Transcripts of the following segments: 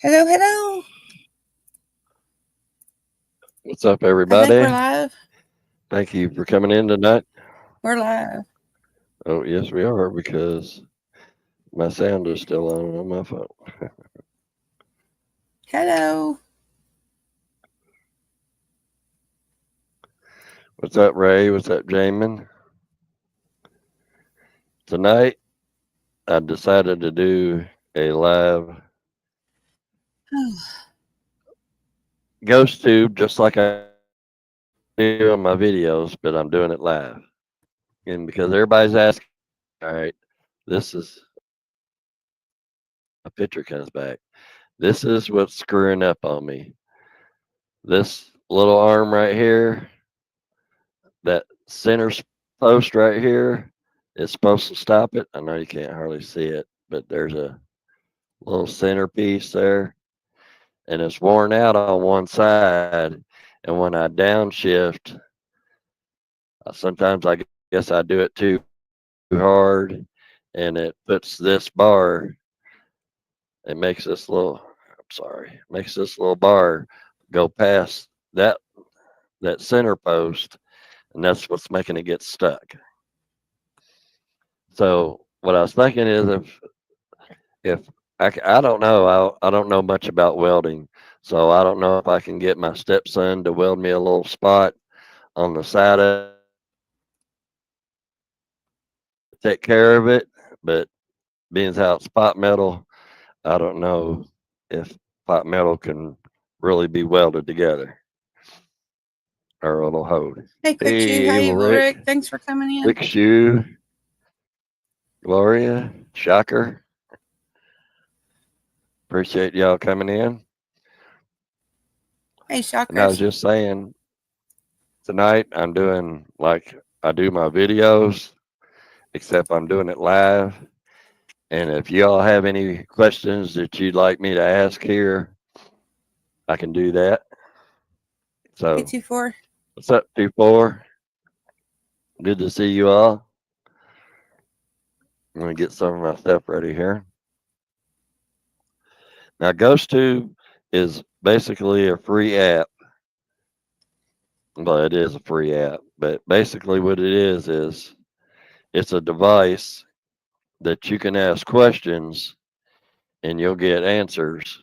Hello, hello. What's up, I think we're everybody? live. Thank you for coming in tonight. We're live. Oh, yes, we are because my sound is still on my phone. Hello. What's up, Ray? What's up, Jamin? Tonight, I decided to do a live ghost tube just like I do on my videos, but I'm doing it live. And because everybody's asking, all right, this is a picture comes back. This is what's screwing up on me. This little arm right here, that center post right here is supposed to stop it. I know you can't hardly see it, but there's a little centerpiece there, and it's worn out on one side. And when I downshift, sometimes I guess I do it too hard, and it puts this bar. It makes this little. I'm sorry, makes this little bar go past that center post, and that's what's making it get stuck. So what I was thinking is if I don't know I don't know much about welding, so I don't know if I can get my stepson to weld me a little spot on the side of it to take care of it. But being how it's pot metal, I don't know if pot metal can really be welded together or it'll hold. Hey, Quick Shoe. Hey, Hey, Rick, Rick. Thanks for coming in. Quick Shoe, Gloria, Shocker. Appreciate y'all coming in. Hey, And I was Shockers. just saying, tonight I'm doing like I do my videos, except I'm doing it live. And if y'all have any questions that you'd like me to ask here, I can do that. Hey, So, 2-4. what's up, 2-4? Good to see you all. I'm going to get some of my stuff ready here. Now, GhostTube is basically a free app. Well, it is a free app, but basically what it is it's a device that you can ask questions and you'll get answers.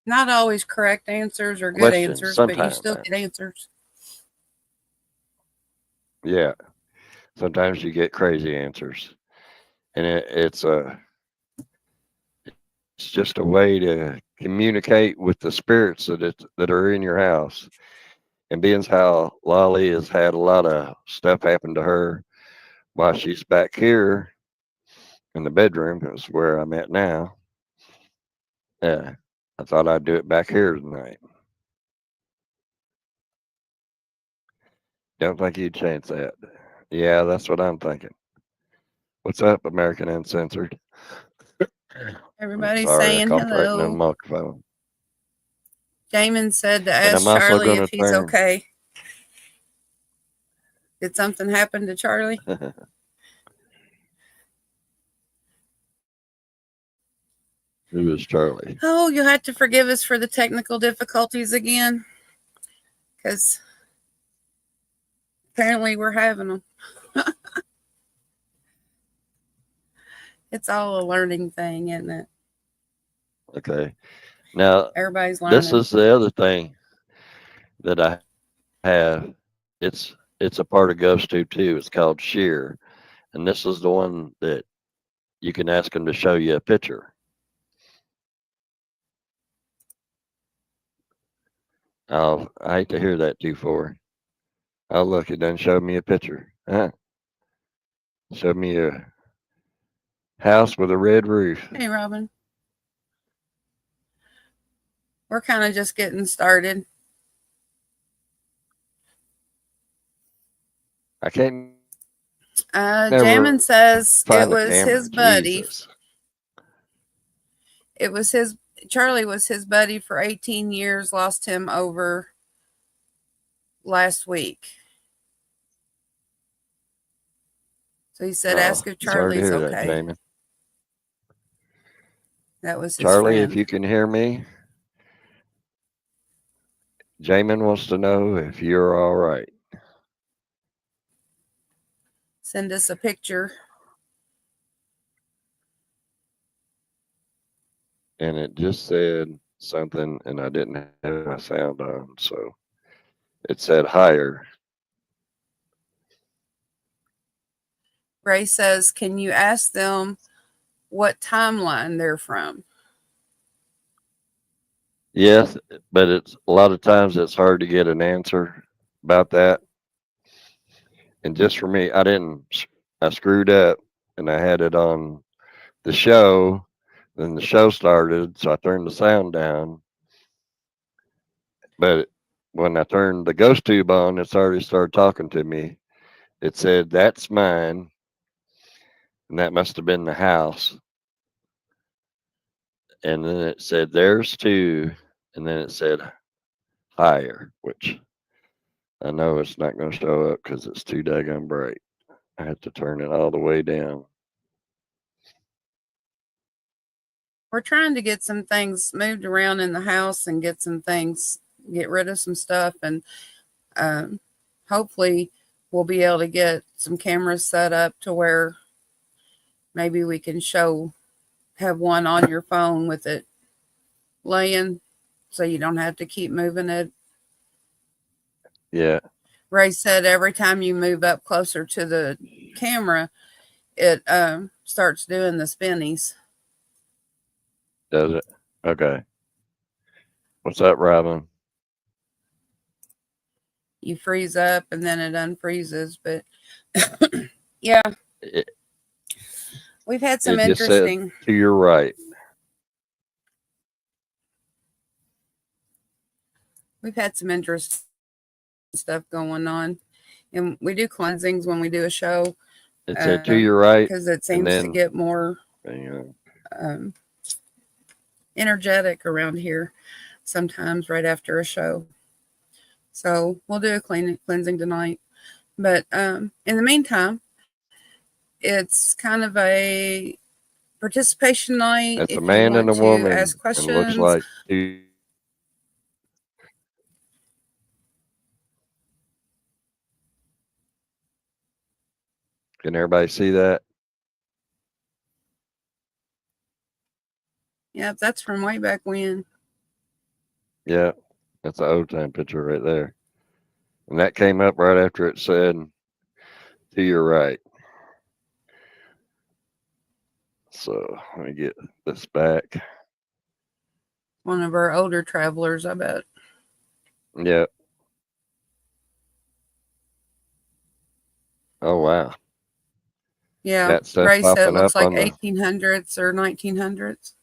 Not always correct answers or good Questions answers, but you sometimes. still get answers. Yeah, sometimes you get crazy answers, and it's just a way to communicate with the spirits that are in your house. And being how Lolly has had a lot of stuff happen to her while she's back here in the bedroom, is where I'm at now. Yeah, I thought I'd do it back here tonight. Don't think you'd chance that. Yeah, that's what I'm thinking. What's up, American Uncensored? I'm Everybody's sorry, I saying coughed right into the hello. microphone. Damon said to And ask I'm also Charlie going if to he's turn. okay. Did something happen to Charlie? Who is Charlie? Oh, you'll have to forgive us for the technical difficulties again, because apparently we're having them. It's all a learning thing, isn't it? Okay. Now, Everybody's this learning. is the other thing that I have. It's a part of GhostTube too. It's called Share, and this is the one that you can ask them to show you a picture. I hate to hear that too for. Oh look, it done showed me a picture. Showed me a house with a red roof. Hey, Robin. We're kind of just getting started. I can't never find the Jammin camera. says it was Jesus. his buddy. It was his Charlie was his buddy for 18 years. Lost him over last week. So he said, Oh, ask if sorry to Charlie's hear that, okay. Jamie. That was his Charlie, if friend. you can hear me, Jamin wants to know if you're all right. Send us a picture. And it just said something, and I didn't have my sound on, so it said higher. Ray says, can you ask them what timeline they're from? Yes, but it's a lot of times it's hard to get an answer about that. And just for me, I screwed up and I had it on the show. Then the show started, so I turned the sound down. But when I turned the ghost tube on, it's already started talking to me. It said, "That's mine." And that must have been the house. And then it said, "There's two." And then it said, "Higher," which I know it's not going to show up because it's too daggone bright. I had to turn it all the way down. We're trying to get some things moved around in the house and get rid of some stuff. And um, hopefully we'll be able to get some cameras set up to where maybe we can have one on your phone with it laying so you don't have to keep moving it. Yeah. Ray said every time you move up closer to the camera, it starts doing the spinnies. Does it? Okay. What's up, Robin? You freeze up and then it unfreezes. But yeah, It, we've had some it just said interesting to your right. we've had some interesting stuff going on. And we do cleansings when we do a show It said to your right, because it and seems to then get more hang on. um, energetic around here sometimes right after a show. So we'll do a cleansing tonight. But in the meantime, it's kind of a participation night. That's a If you man and want a to ask woman, and looks questions, like two. Can everybody see that? yeah, that's from way back when. Yeah, that's an old time picture right there. And that came up right after it said to your right. So let me get this back. One of our older travelers, I bet. Yeah. Oh wow. Yeah, That stuff Ray said it popping looks up like on the. 1800s or 1900s.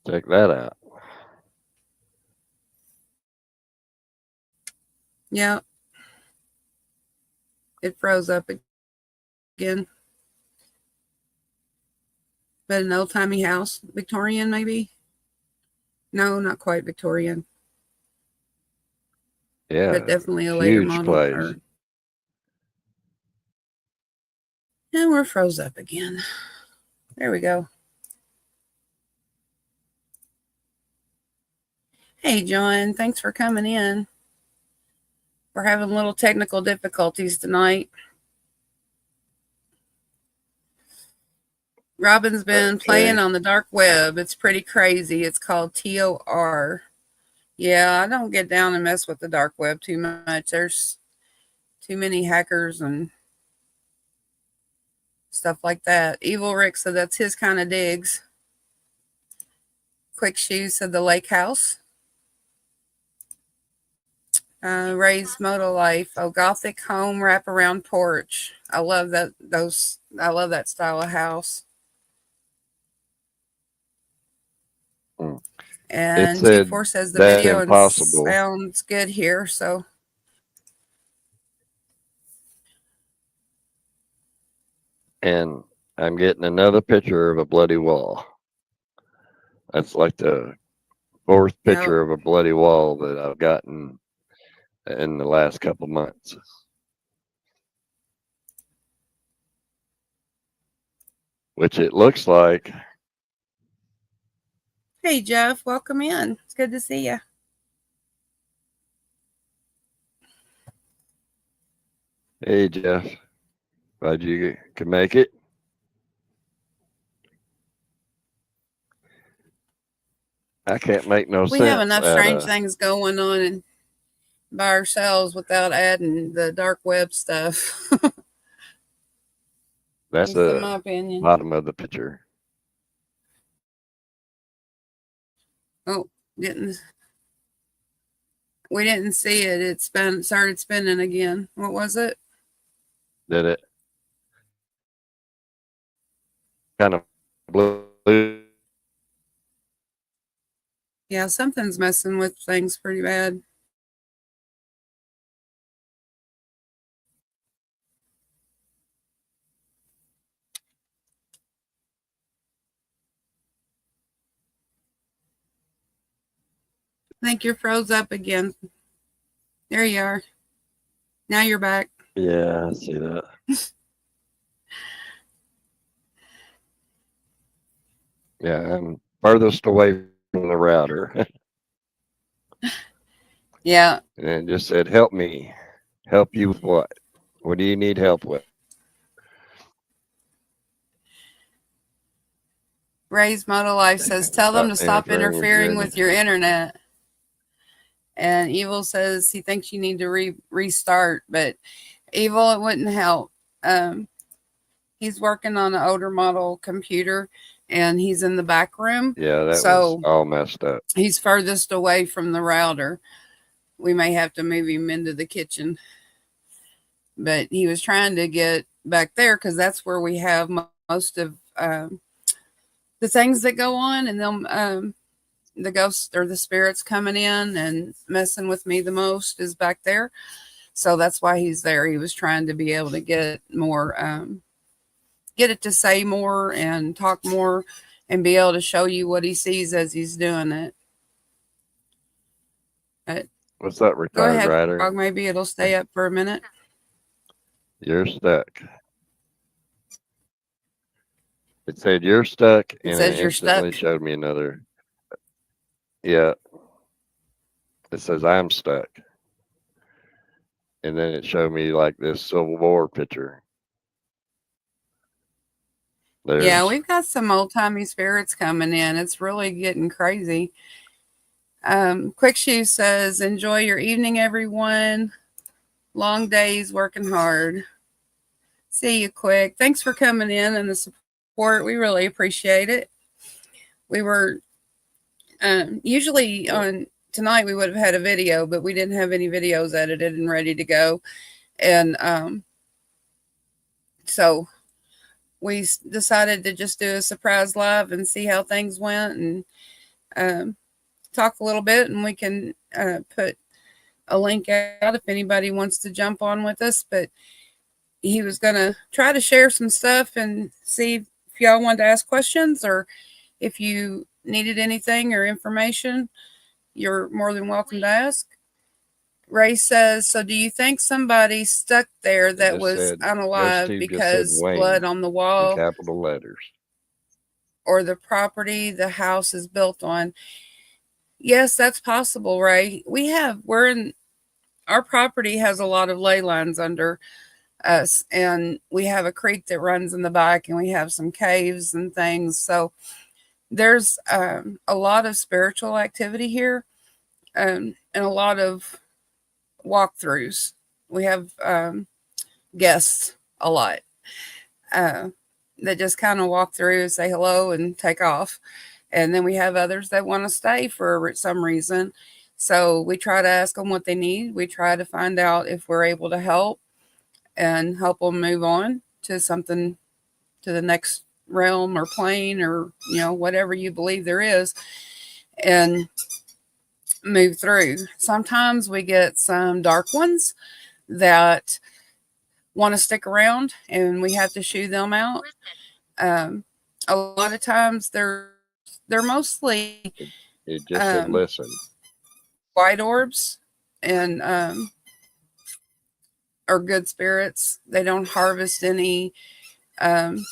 Check that out. Yeah, it froze up again. But an old timey house, Victorian maybe? No, not quite Victorian, but Yeah. definitely a later Huge model. place. Or and we're froze up again. There we go. Hey, John, thanks for coming in. We're having little technical difficulties tonight. Robin's been playing Okay. on the dark web. It's pretty crazy. It's called TOR. Yeah, I don't get down and mess with the dark web too much. There's too many hackers and stuff like that. Evil Rick said that's his kind of digs. Quick Shoes said the lake house. Ray's Moto Life. Oh, Gothic home wraparound porch. I love that. I love that style of house. Mm. It And said G4 says the that's video and impossible. sounds good here. So And I'm getting another picture of a bloody wall. That's like the fourth yeah, picture of a bloody wall that I've gotten in the last couple months. Which it looks like Hey, Jeff, welcome in. It's good to see you. Hey, Jeff. Glad you could make it. I can't make no We have sense enough out strange of things going on and by ourselves without adding the dark web stuff. At that's least in the my opinion. bottom of the picture. Oh, didn't we didn't see it. It started spinning again. What was it? Did it kind of blue? Yeah, something's messing with things pretty bad. I think you're froze up again. There you are. Now you're back. Yeah, I see that. Yeah, I'm furthest away from the router. Yeah, And it just said, help me. Help you with what? What do you need help with? Ray's Moto Life says, tell them Stop to stop interfering with your interfering internet. with your internet. And Evil says he thinks you need to restart, but Evil, it wouldn't help. Um, he's working on an older model computer and he's in the back room. Yeah, that was So all messed up. he's furthest away from the router. We may have to move him into the kitchen. But he was trying to get back there because that's where we have most of the things that go on, and then the ghosts or the spirits coming in and messing with me the most is back there. So that's why he's there. He was trying to be able to get more, get it to say more and talk more and be able to show you what he sees as he's doing it. But What's that, go retired ahead, rider? Frog. Maybe it'll stay up for a minute. You're stuck. It said you're stuck, It and says it you're instantly stuck. showed me another. Yeah, it says I'm stuck. And then it showed me like this Civil War picture. Yeah, There's, we've got some old timey spirits coming in. It's really getting crazy. Quick Shoe says, enjoy your evening, everyone. Long days working hard. See you, Quick. Thanks for coming in and the support. We really appreciate it. We were usually yeah. on tonight, we would have had a video, but we didn't have any videos edited and ready to go. And so we decided to just do a surprise live and see how things went and um, talk a little bit. And we can put a link out if anybody wants to jump on with us. But he was going to try to share some stuff and see if y'all wanted to ask questions or if you needed anything or information, you're more than welcome to ask. Ray says, so do you think somebody stuck there It that just was said, unalive Ghosttube just said because blood Wayne on the in wall capital letters. or the property the house is built on? Yes, that's possible, Ray. Our property has a lot of ley lines under us, and we have a creek that runs in the back, and we have some caves and things. So there's a lot of spiritual activity here, and a lot of walkthroughs. We have guests a lot uh, that just kind of walk through, say hello, and take off. And then we have others that want to stay for some reason. So we try to ask them what they need. We try to find out if we're able to help and help them move on to something, to the next realm or plane or, whatever you believe there is, and move through. Sometimes we get some dark ones that want to stick around and we have to shoo them out. Um, a lot of times they're mostly It just said um, listen. white orbs and are good spirits. They don't harvest any um,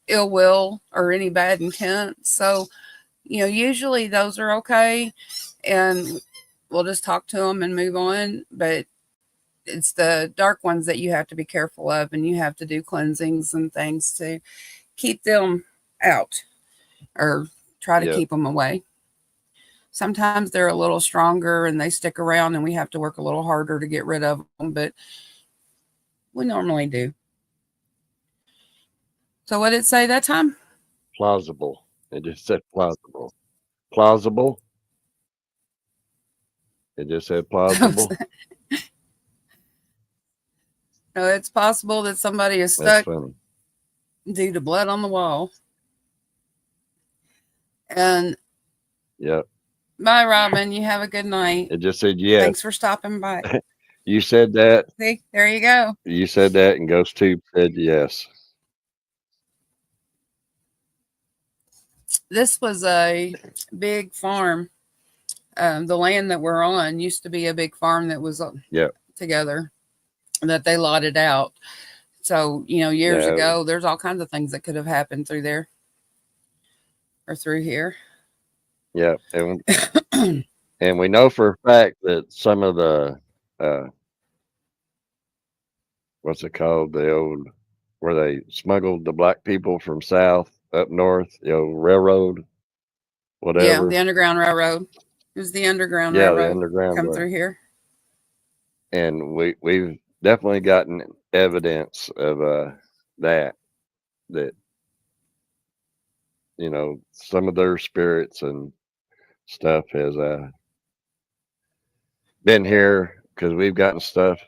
ill will or any bad intent. So Usually those are okay, and we'll just talk to them and move on. But it's the dark ones that you have to be careful of, and you have to do cleansings and things to keep them out or try to Yep. keep them away. Sometimes they're a little stronger and they stick around, and we have to work a little harder to get rid of them, but we normally do. So, what did it say that time? Plausible. It just said plausible. Plausible. It just said plausible. No, it's possible that somebody is That's stuck funny. due to blood on the wall. And Yep. bye, Robin. You have a good night. It just said yes. Thanks for stopping by. You said that. See, there you go. You said that, and Ghost Tube said yes. This was a big farm. The land that we're on used to be a big farm that was Yep. together that they lotted out. So, years Yeah. ago, there's all kinds of things that could have happened through there or through here. Yeah. And we know for a fact that some of the uh, what's it called? The old where they smuggled the black people from south up north, railroad, Yeah, the whatever. Underground Railroad. It was the Underground Yeah, the Railroad underground come way. through here. And we've definitely gotten evidence of that some of their spirits and stuff has been here because we've gotten stuff.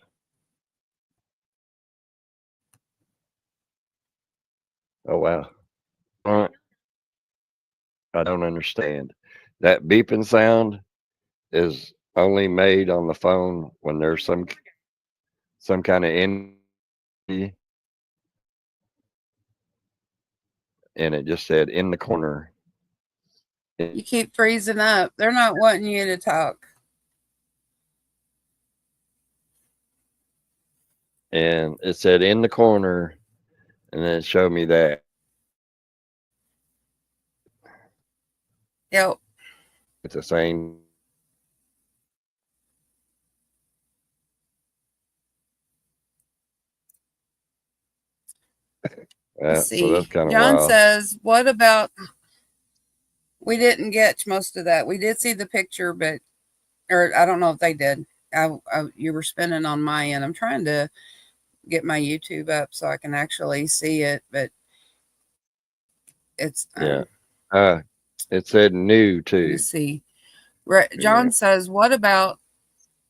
Oh wow. Uh, I don't understand. That beeping sound is only made on the phone when there's some kind of energy, and it just said in the corner. You keep freezing up. They're not wanting you to talk. And it said in the corner, and then it showed me that Yep. at the same. Let's So that's see. kind of John wild. says, what about we didn't get most of that. We did see the picture, but or I don't know if they did. You were spinning on my end. I'm trying to get my YouTube up so I can actually see it, but it's Yeah. Uh, it said new let me too. see. Yeah. John says, what about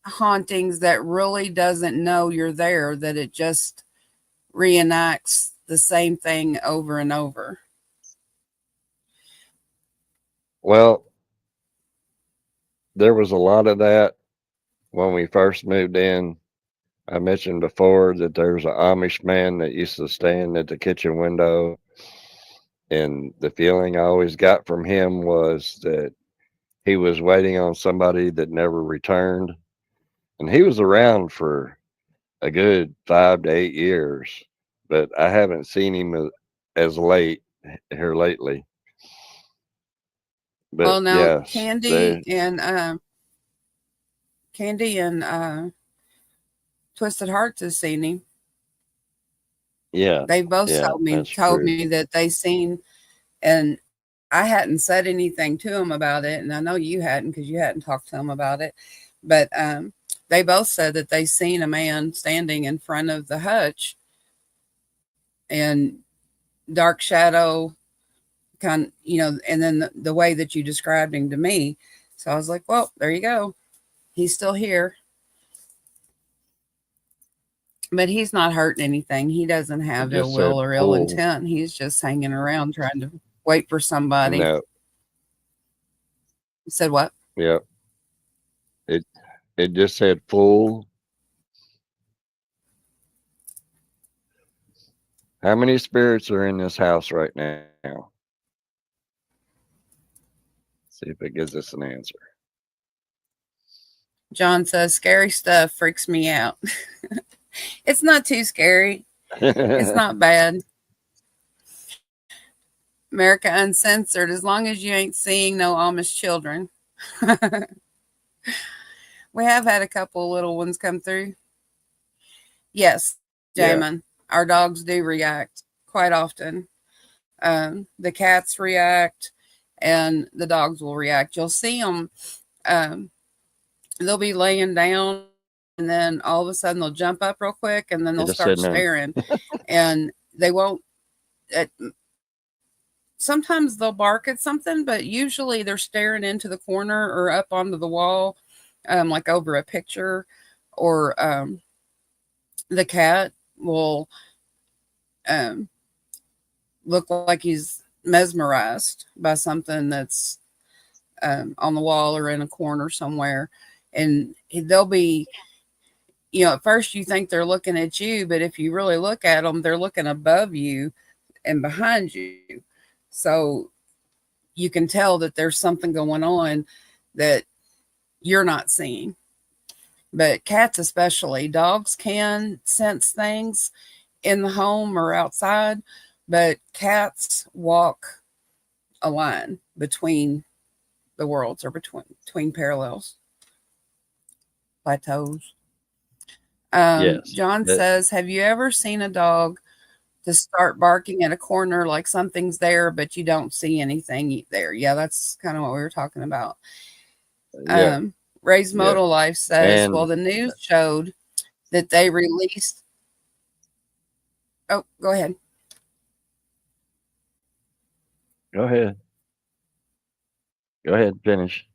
hauntings that really doesn't know you're there, that it just reenacts the same thing over and over? Well, there was a lot of that when we first moved in. I mentioned before that there's an Amish man that used to stand at the kitchen window, and the feeling I always got from him was that he was waiting on somebody that never returned. And he was around for a good 5 to 8 years, but I haven't seen him as late here lately. But Well, now yes, they, Candy and Twisted Hearts has seen him. yeah, They both yeah, that's told true. me that they seen, and I hadn't said anything to them about it, and I know you hadn't because you hadn't talked to them about it. But they both said that they seen a man standing in front of the hutch and dark shadow, and then the way that you described him to me. So I was like, well, there you go. He's still here, but he's not hurting anything. He doesn't It have ill just said will or ill full. intent. He's just hanging around trying to wait for somebody. No, Said what? yeah, it it just said full. How many spirits are in this house right now? See if it gives us an answer. John says, scary stuff freaks me out. It's not too scary. It's not bad. America Uncensored. As long as you ain't seeing no Amish children. We have had a couple little ones come through. Yes, Yeah, Jamin, our dogs do react quite often. The cats react, and the dogs will react. You'll see them. Um, they'll be laying down, and then all of a sudden they'll jump up real quick, and then they they'll just said start no. staring, and they won't. At, sometimes they'll bark at something, but usually they're staring into the corner or up onto the wall, like over a picture, or the cat will um, look like he's mesmerized by something that's on the wall or in a corner somewhere. And they'll be, at first you think they're looking at you, but if you really look at them, they're looking above you and behind you. So you can tell that there's something going on that you're not seeing. But cats, especially, dogs can sense things in the home or outside, but cats walk a line between the worlds or between parallels, plateaus. Yes, John that says, "Have you ever seen a dog to start barking at a corner like something's there, but you don't see anything there?" Yeah, that's kind of what we were talking about. yeah, Ray's yeah. Modal Life says, And "Well, the news showed that they released." Oh, go ahead. go ahead, go ahead, finish.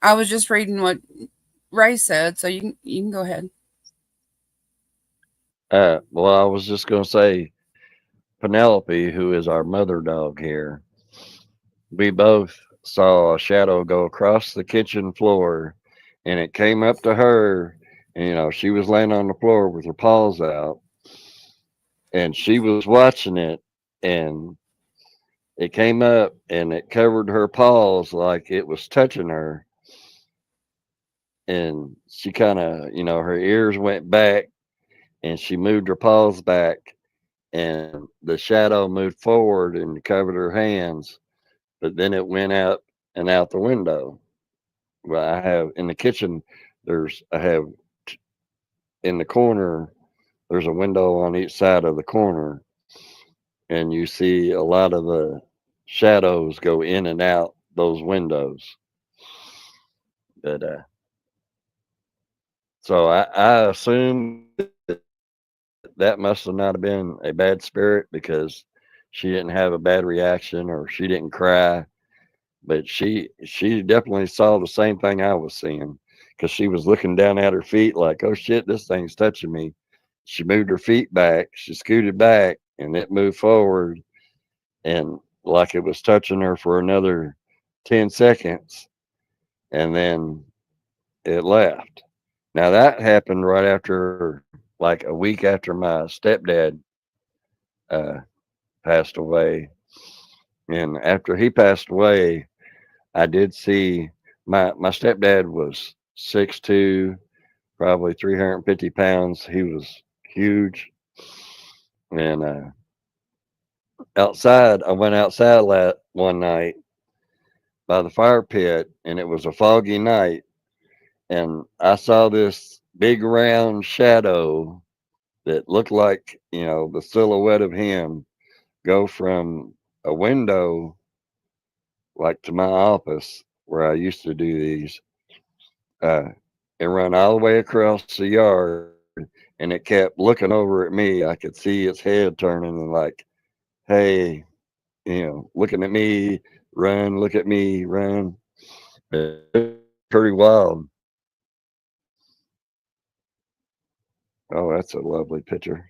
I was just reading what Ray said, so you can go ahead. Well, I was just going to say, Penelope, who is our mother dog here, we both saw a shadow go across the kitchen floor, and it came up to her. And, she was laying on the floor with her paws out, and she was watching it, and it came up and it covered her paws like it was touching her. And she kind of, her ears went back, and she moved her paws back, and the shadow moved forward and covered her hands, but then it went out and out the window. Well, I have in the kitchen, I have in the corner, there's a window on each side of the corner, and you see a lot of the shadows go in and out those windows. But so I assume that must have not have been a bad spirit, because she didn't have a bad reaction or she didn't cry, but she definitely saw the same thing I was seeing, because she was looking down at her feet like, oh shit, this thing's touching me. She moved her feet back, she scooted back, and it moved forward, and like it was touching her for another 10 seconds, and then it left. Now that happened right after, like a week after my stepdad uh, passed away. And after he passed away, I did see my stepdad was 6'2", probably 350 pounds. He was huge. And outside, I went outside one night by the fire pit, and it was a foggy night. And I saw this big round shadow that looked like, the silhouette of him go from a window, like to my office where I used to do these, uh, and run all the way across the yard. And it kept looking over at me. I could see its head turning and like, hey, looking at me, run, look at me, run. It was pretty wild. Oh, that's a lovely picture.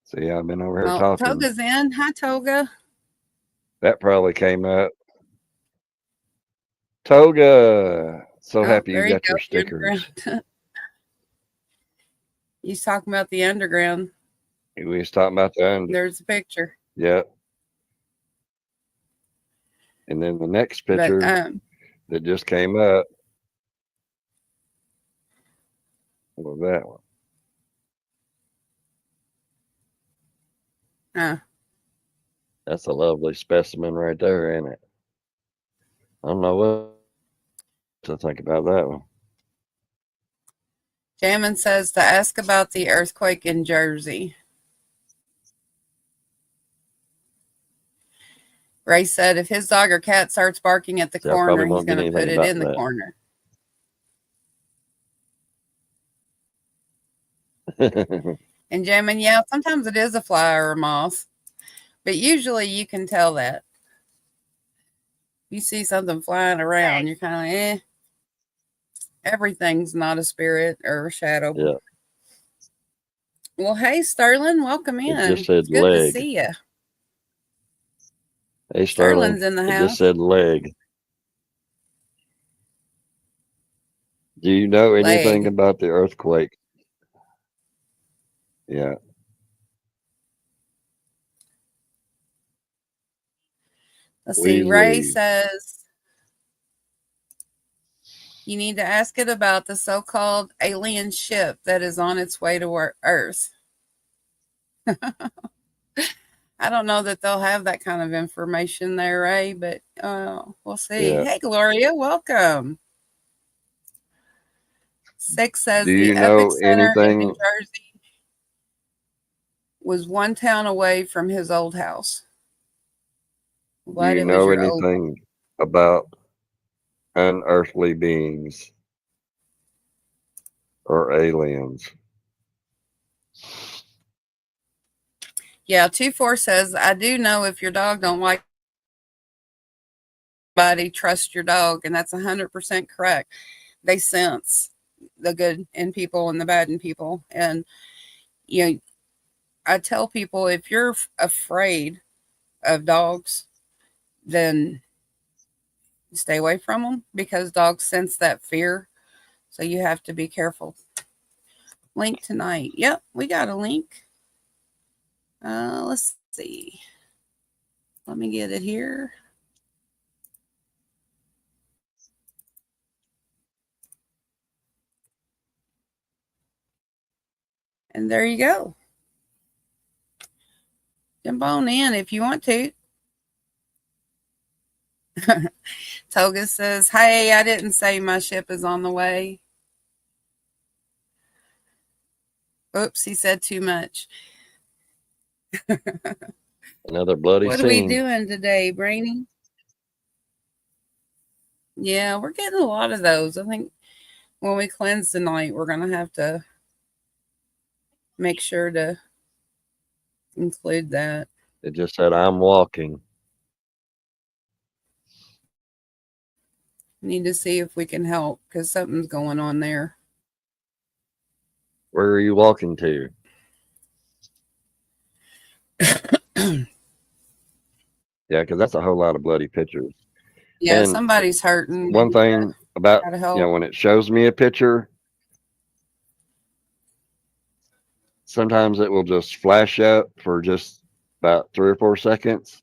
See, I've been over here Well, talking. Toga's in. Hi, Toga. That probably came up. Toga, so Oh, happy you there you got go. your The underground. stickers. He's talking about the underground. We was talking about the under. There's a picture. Yeah. And then the next But picture that just came up was that one. Uh, That's a lovely specimen right there, ain't it? I don't know what to think about that one. Jamin says to ask about the earthquake in Jersey. Ray said if his dog or cat starts barking at the See, I probably corner, he's won't get going to anything put it about in the that. corner. And Jamin, yeah, sometimes it is a fly or a moth, but usually you can tell that. You see something flying around, you're kind of like, everything's not a spirit or a shadow. Yeah, Well, hey, Sterling, welcome it just in. said It's good to leg. see you. Hey, Sterling's Sterling, in the it just house. said leg. Do you know anything Leg. about the earthquake? Yeah, Let's see. we Ray leave. says you need to ask it about the so called alien ship that is on its way to Earth. I don't know that they'll have that kind of information there, Ray, but we'll see. Yeah. Hey, Gloria, welcome. Six Do says the you know epicenter in New anything? Jersey was one town away from his old house. I'm Do glad you it was know your old one. anything about unearthly beings or aliens? Yeah, 2-4 says, I do know if your dog don't like somebody, trust your dog. And that's 100% correct. They sense the good in people and the bad in people. And, you know, I tell people if you're afraid of dogs, then stay away from them because dogs sense that fear. So you have to be careful. Link tonight. Yep, we got a link. Let's see. Let me get it here. And there you go. Jump on in if you want to. Toga says, hey, I didn't say my ship is on the way. Oops, he said too much. Another bloody What are we scene. doing today, Brainy? Yeah, we're getting a lot of those. I think when we cleanse tonight, we're going to have to make sure to include that. It just said, I'm walking. Need to see if we can help because something's going on there. Where are you walking to? Yeah, because that's a whole lot of bloody pictures. Yeah, And somebody's hurting. We one thing about, gotta help. when it shows me a picture, sometimes it will just flash up for just about 3 or 4 seconds.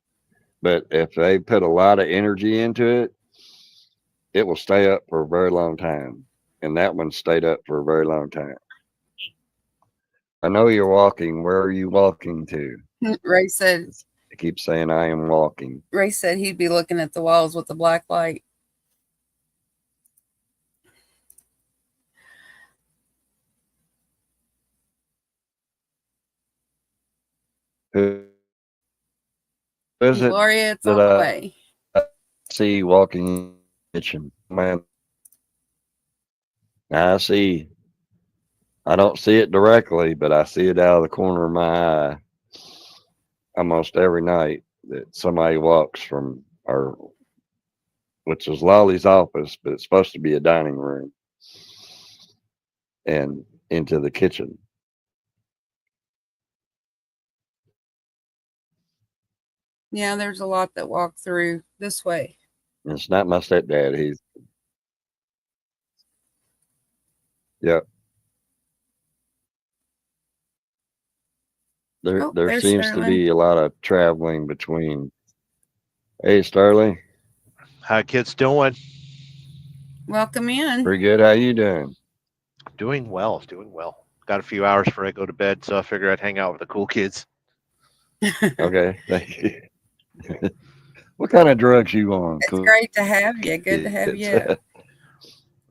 But if they put a lot of energy into it, it will stay up for a very long time. And that one stayed up for a very long time. I know you're walking. Where are you walking to? Ray said It keeps saying, I am walking. Ray said he'd be looking at the walls with the black light. Who is it Gloria, it's that on the I way. see walking in the kitchen? Man, I see. I don't see it directly, but I see it out of the corner of my eye almost every night that somebody walks from our, which is Lolly's office, but it's supposed to be a dining room, and into the kitchen. Yeah, there's a lot that walk through this way. And it's not my stepdad. He's, yeah. There, Oh, there there's seems to Sterling. be a lot of traveling between. Hey, Starling, How kids doing? Welcome in. pretty good. How you doing? Doing well, doing well. Got a few hours before I go to bed, so I figure I'd hang out with the cool kids. Okay, thank you. What kind of drugs you on, It's kids? great to have you. Good to have you.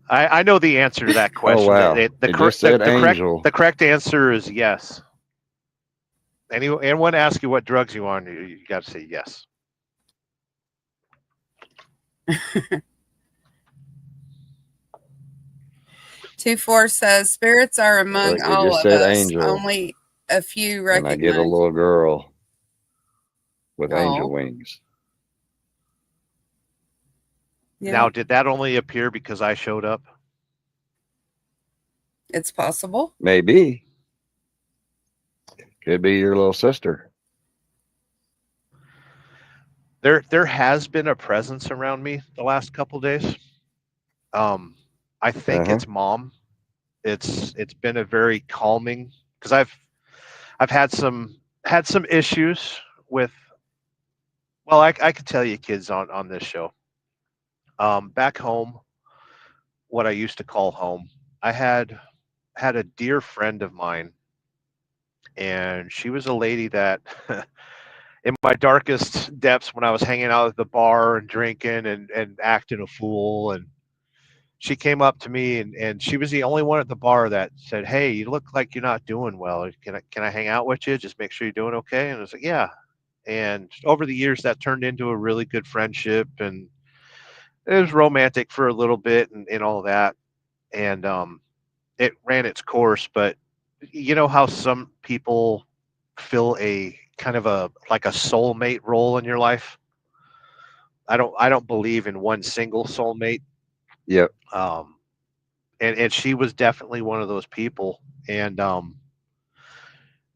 I know the answer to that Oh question. wow! The, It the, just correct said the correct angel, the correct answer is yes. Anyone ask you what drugs you on, you got to say yes. 2-4 says spirits are among look, it all just of said us. angel, Only a few and I get a recognize. little girl with angel Oh, wings. yeah, Now, did that only appear because I showed up? it's possible. Maybe could be your little sister. There has been a presence around me the last couple days. Um, I think Uh it's mom. It's been a very calming because I've had some issues with. Well, I could tell you, kids, on this show. Back home, what I used to call home, I had a dear friend of mine, and she was a lady that, in my darkest depths, when I was hanging out at the bar and drinking and acting a fool, and she came up to me, and she was the only one at the bar that said, "Hey, you look like you're not doing well. Can I hang out with you? Just make sure you're doing okay." And I was like, "Yeah." And over the years, that turned into a really good friendship, and it was romantic for a little bit, and all that. And it ran its course. But you know how some people fill a kind of a like a soulmate role in your life. I don't believe in one single soulmate. Yep. Um, and she was definitely one of those people. And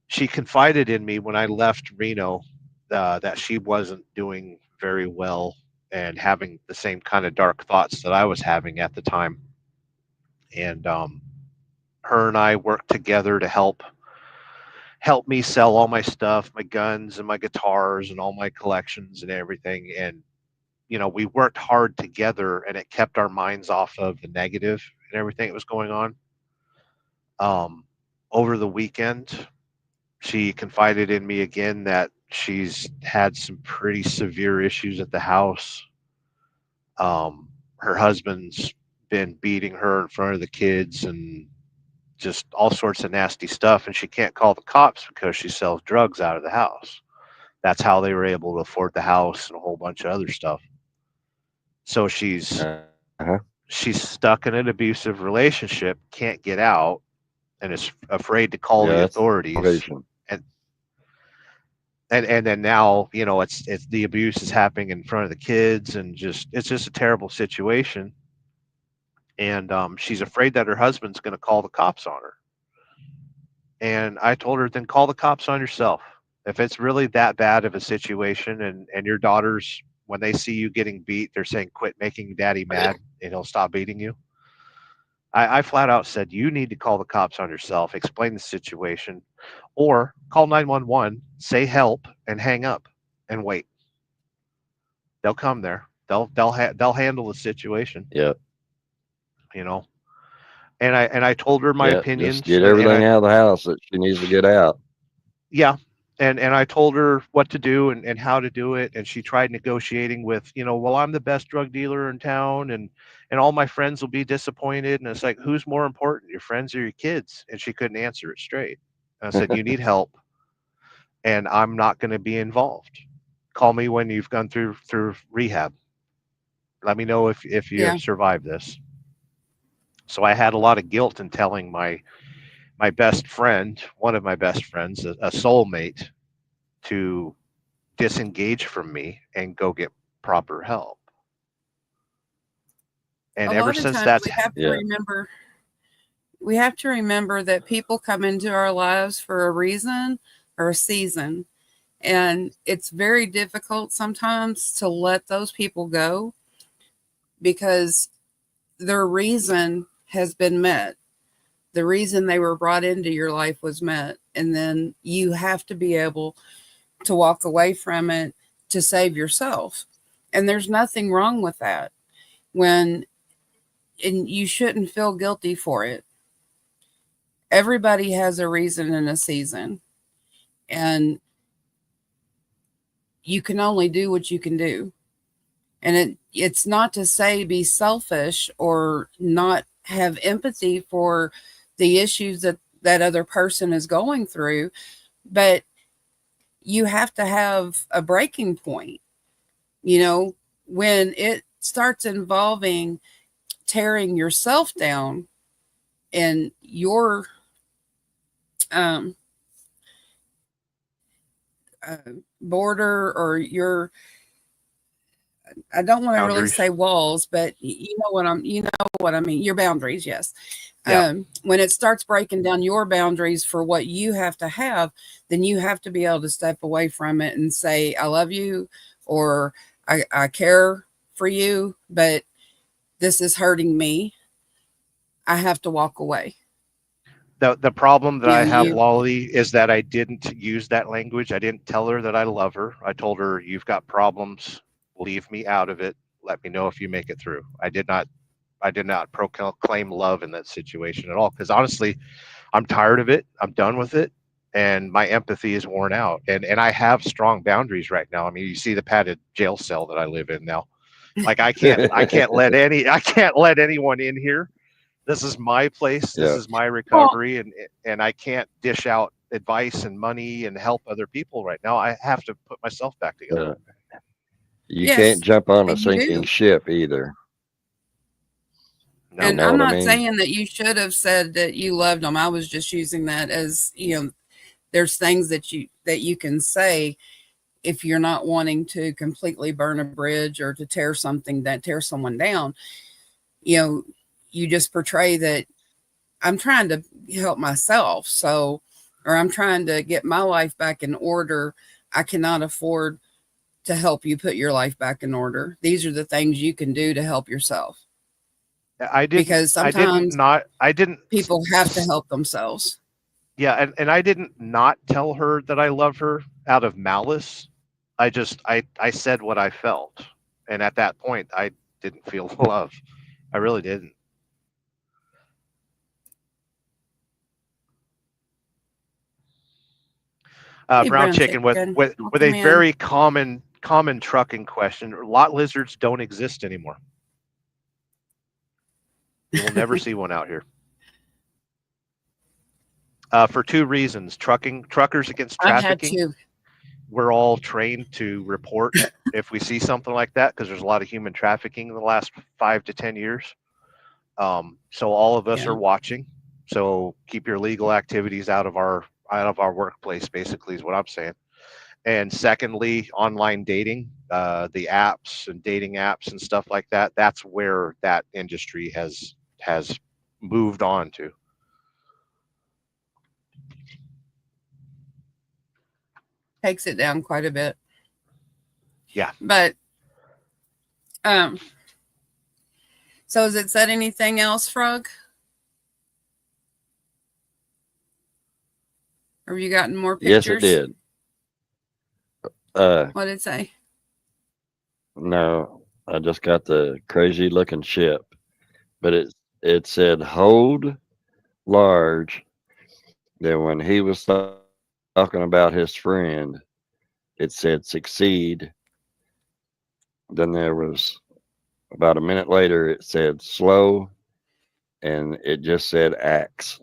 she confided in me when I left Reno, that she wasn't doing very well and having the same kind of dark thoughts that I was having at the time. And her and I worked together to help me sell all my stuff, my guns and my guitars and all my collections and everything. And we worked hard together, and it kept our minds off of the negative and everything that was going on. Um, Over the weekend, she confided in me again that she's had some pretty severe issues at the house. Her husband's been beating her in front of the kids and just all sorts of nasty stuff, and she can't call the cops because she sells drugs out of the house. That's how they were able to afford the house and a whole bunch of other stuff. So Uh-huh. she's stuck in an abusive relationship, can't get out, and is afraid to call Yeah, the that's authorities. salvation. And and then now, it's the abuse is happening in front of the kids, and it's just a terrible situation. And she's afraid that her husband's going to call the cops on her. And I told her, then call the cops on yourself. If it's really that bad of a situation, and your daughters, when they see you getting beat, they're saying, quit making daddy mad and he'll stop beating you. I flat out said, you need to call the cops on yourself, explain the situation, or call 911, say help, and hang up and wait. They'll come there. They'll handle the situation, Yep. you know. And I told her my Yep. Just opinions, get and everything I out of the house that she needs to get out. yeah, and I told her what to do and how to do it, and she tried negotiating with, well, I'm the best drug dealer in town, and all my friends will be disappointed, and it's like, who's more important, your friends or your kids? And she couldn't answer it straight. And I said, you need help, and I'm not going to be involved. Call me when you've gone through rehab. Let me know if you Yeah. survive this. So I had a lot of guilt in telling my best friend, one of my best friends, a soulmate, to disengage from me and go get proper help. And A ever lot of since times that's Yeah. we have to remember that people come into our lives for a reason or a season. And it's very difficult sometimes to let those people go because their reason has been met. The reason they were brought into your life was met. And then you have to be able to walk away from it to save yourself. And there's nothing wrong with that. When and you shouldn't feel guilty for it. Everybody has a reason and a season. And you can only do what you can do. And it's not to say be selfish or not have empathy for the issues that other person is going through, but you have to have a breaking point. When it starts involving tearing yourself down and your um, uh, border or your, I don't want to really Boundaries. say walls, but you know what I mean. Your boundaries, yes. Yeah. When it starts breaking down your boundaries for what you have to have, then you have to be able to step away from it and say, I love you, or I care for you, but this is hurting me. I have to walk away. The problem that I have, You Lolly, is that I didn't use that language. I didn't tell her that I love her. I told her, you've got problems. Leave me out of it. Let me know if you make it through. I did not proclaim love in that situation at all. Because honestly, I'm tired of it. I'm done with it. And my empathy is worn out. And I have strong boundaries right now. I mean, you see the padded jail cell that I live in now. Like I can't let anyone in here. This is my place. This Yeah. is my well, recovery, and I can't dish out advice and money and help other people right now. I have to put myself back together. Uh, you can't yes, jump on a and you sinking do. ship either. No. You And know I'm what I not mean? saying that you should have said that you loved them. I was just using that as, there's things that you can say if you're not wanting to completely burn a bridge or to tear someone down. You know, you just portray that I'm trying to help myself. So, or I'm trying to get my life back in order. I cannot afford to help you put your life back in order. These are the things you can do to help yourself, I didn't. because I didn't sometimes not. I didn't. people have to help themselves. Yeah, and I didn't not tell her that I love her out of malice. I said what I felt, and at that point, I didn't feel love. I really didn't. Hey, Brown brown chicken with chicken, with with a welcome in. very common trucking question. Lot lizards don't exist anymore. You will never see one out here. For two reasons: truckers against I had trafficking. to. We're all trained to report if we see something like that because there's a lot of human trafficking in the last 5 to 10 years. So all of us Yeah. are watching. So keep your legal activities out of our workplace. Basically, is what I'm saying. And secondly, online dating, the apps and dating apps and stuff like that. That's where that industry has moved on to. Takes it down quite a bit. Yeah. But um, so has it said anything else, Frog? Or have you gotten more Yes, it pictures? did. Uh, What did it say? no, I just got the crazy looking ship, but it said hold large. Then when he was talking about his friend, it said succeed. Then there was about a minute later, it said slow, and it just said axe.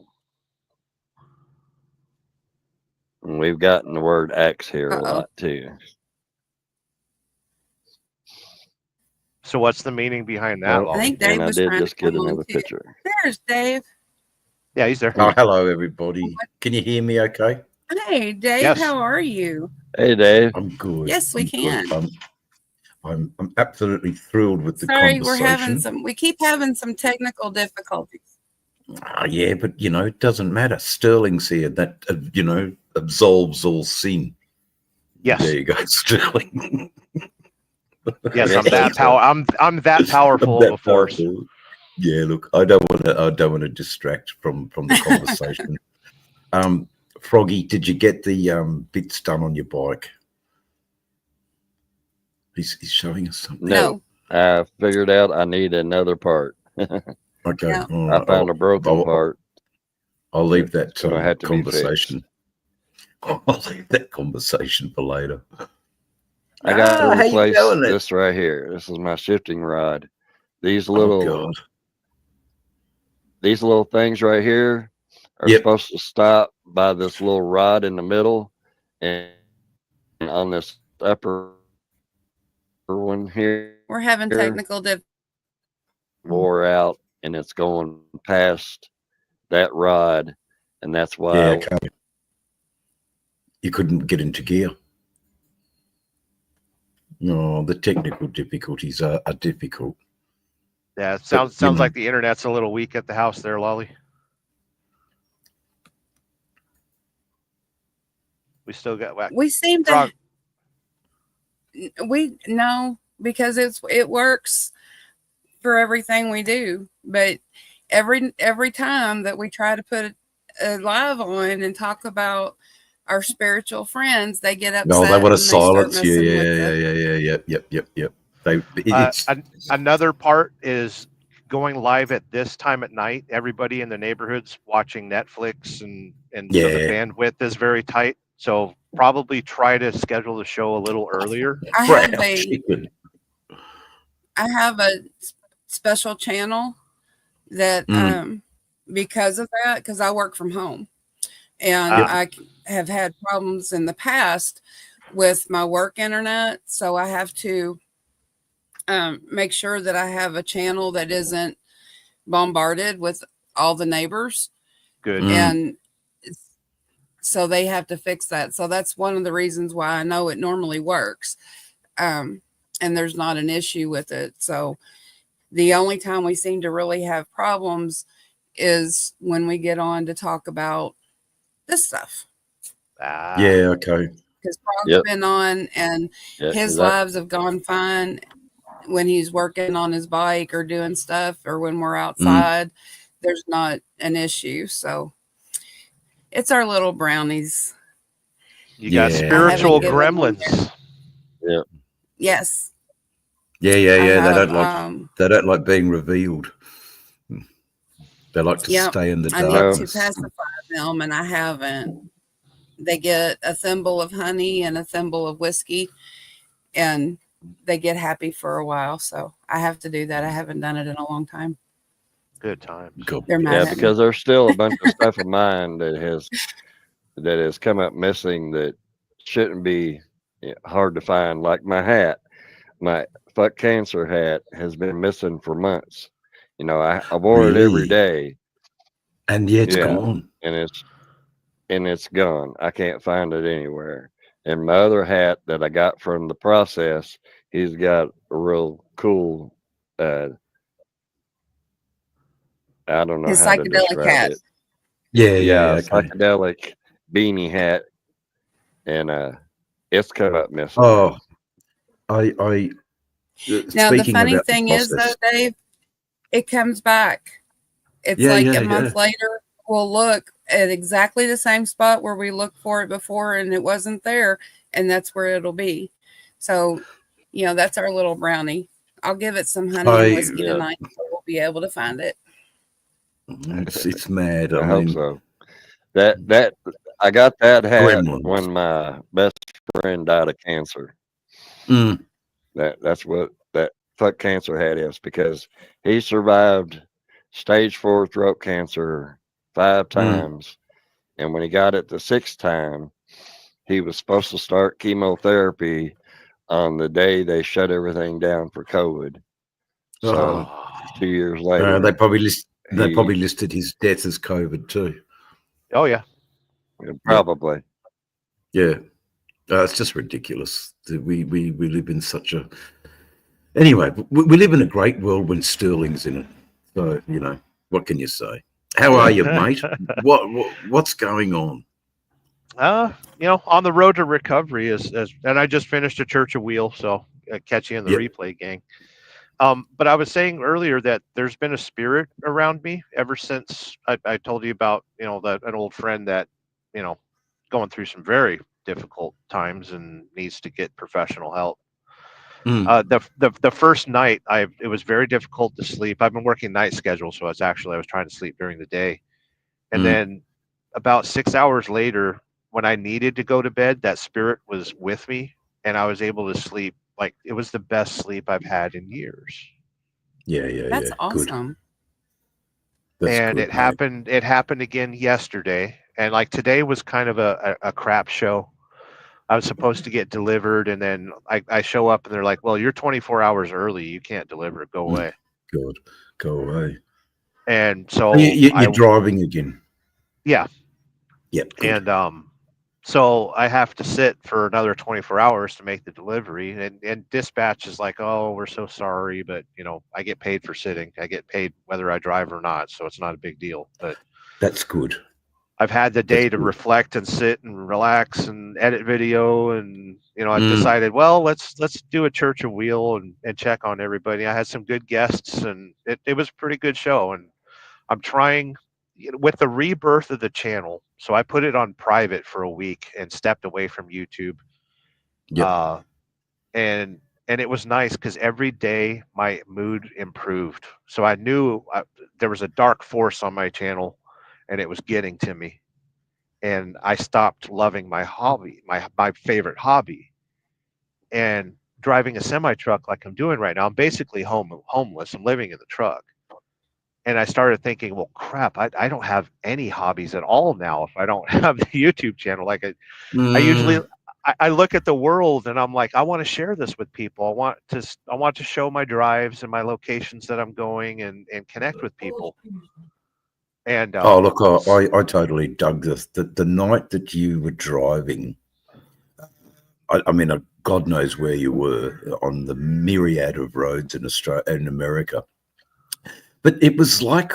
And we've gotten the word axe here a Uh-oh. lot too. So what's the meaning behind that, Oh, I Lolly? think and Dave I was did trying to just get come on another too. picture. There's Dave. Yeah, he's there. Oh, hello, everybody. Can you hear me okay? Hey, Dave, Yes. how are you? Hey, Dave. I'm good. Yes, we I'm good. can. I'm absolutely thrilled with the Sorry, conversation. we keep having some technical difficulties. Yeah, but it doesn't matter. Sterling's here. That absolves all sin. Yes. There you go, Sterling. Yes, Yes, I'm that that's power. I'm that powerful of That a force. powerful. Yeah, look, I don't want to distract from the conversation. Froggy, did you get the bits done on your bike? He's showing us something. no. I figured out I need another part. Okay, Yeah. all I right. found a broken part. I'll leave that It's gonna have to be fixed. conversation. I'll leave that conversation for later. I got to How you replace doing it? this right here. This is my shifting rod. These Oh little God. these little things right here are Yep. supposed to stop by this little rod in the middle, and on this upper one here, We're having technical difficulties. wore out, and it's going past that rod, and that's why Yeah. Okay. You couldn't get into gear. No, the technical difficulties are difficult. Yeah, it But, sounds you know, like the internet's a little weak at the house there, Lolly. We still got We seem Frog. we know because it works for everything we do, but every time that we try to put a live on and talk about our spiritual friends, they get no, they upset want to and they start silence you. messing Yeah, with yeah, the. yeah, yeah, yep. It's Another part is going live at this time at night. Everybody in the neighborhood's watching Netflix, and so the yeah. bandwidth is very tight. So probably try to schedule the show a little earlier. I have Brown chicken. I have a special channel that because of that, because I work from home and Yep. I have had problems in the past with my work internet, so I have to make sure that I have a channel that isn't bombarded with all the neighbors, Good. and so they have to fix that. So that's one of the reasons why I know it normally works, and there's not an issue with it. So the only time we seem to really have problems is when we get on to talk about this stuff. Yeah, okay. Because Frog's Yep. been on and Yeah, his that, lives have gone fine when he's working on his bike or doing stuff, or when we're outside, there's not an issue. So it's our little brownies. You got Yeah. spiritual given them gremlins. yeah. Yes. Yeah. I They have, don't like being revealed. They like to Yep. stay in the I need to darkness. pacify them, and I haven't. They get a thimble of honey and a thimble of whiskey, and they get happy for a while. So I have to do that. I haven't done it in a long time. Good times. God They're mad Yeah, at me. because there's still a bunch of stuff of mine that has come up missing that shouldn't be hard to find. Like my hat, my fuck cancer hat has been missing for months. You know, I wore it every Really? day. And yeah, it's Yeah, gone. and it's gone. I can't find it anywhere. And my other hat that I got from the process, he's got a real cool. I don't know His how to psychedelic describe hat. it. Yeah, Yeah, okay. psychedelic beanie hat, and it's come up missing. Oh, I Now, the speaking funny about the thing is, though, process. Dave, it comes back. It's Yeah, like yeah, a month yeah. later, we'll look at exactly the same spot where we looked for it before and it wasn't there, and that's where it'll be. So, that's our little brownie. I'll give it some honey and whiskey Yeah. tonight, so we'll be able to find it. It's mad. I I hope mean, so. That I got that hat gremlins. when my best friend died of cancer. Mm, That's what that fuck cancer hat is, because he survived stage 4 throat cancer 5 times, and when he got it the 6th time, he was supposed to start chemotherapy on the day they shut everything down for COVID. So 2 years later, they probably he listed his death as COVID too. Oh yeah. probably. Yeah, it's just ridiculous. We live in such a. Anyway, we live in a great world when Sterling's in it. So what can you say? How are you, mate? What's going on? On the road to recovery and I just finished a Church of Wheel, so catch you in the Yep. replay, gang. But I was saying earlier that there's been a spirit around me ever since I told you about, an old friend that, going through some very difficult times and needs to get professional help. The first night, it was very difficult to sleep. I've been working night schedule, so I was trying to sleep during the day, and then about 6 hours later, when I needed to go to bed, that spirit was with me, and I was able to sleep. Like, it was the best sleep I've had in years. Yeah, That's good. awesome. That's And good, mate. it happened again yesterday. And like today was kind of a crap show. I was supposed to get delivered, and then I show up and they're like, well, you're 24 hours early. You can't deliver. Go away. God, go away. And Oh, so you're driving again. yeah. Yep, good. And so I have to sit for another 24 hours to make the delivery. And dispatch is like, oh, we're so sorry, but I get paid for sitting. I get paid whether I drive or not, so it's not a big deal. But That's good. I've had the That's day to good. reflect and sit and relax and edit video, and I Mm. decided, well, let's do a church of wheel and check on everybody. I had some good guests, and it was a pretty good show. And I'm trying with the rebirth of the channel. So I put it on private for a week and stepped away from YouTube. Yep. And it was nice because every day my mood improved. So I knew there was a dark force on my channel, and it was getting to me. And I stopped loving my hobby, my favorite hobby, and driving a semi truck like I'm doing right now. I'm basically homeless. I'm living in the truck. And I started thinking, well, crap, I don't have any hobbies at all now if I don't have the YouTube channel. Like I usually I look at the world and I'm like, I want to share this with people. I want to show my drives and my locations that I'm going and connect with people. And Oh, look, I totally dug this. The night that you were driving, I mean, God knows where you were on the myriad of roads in Australia and America, but it was like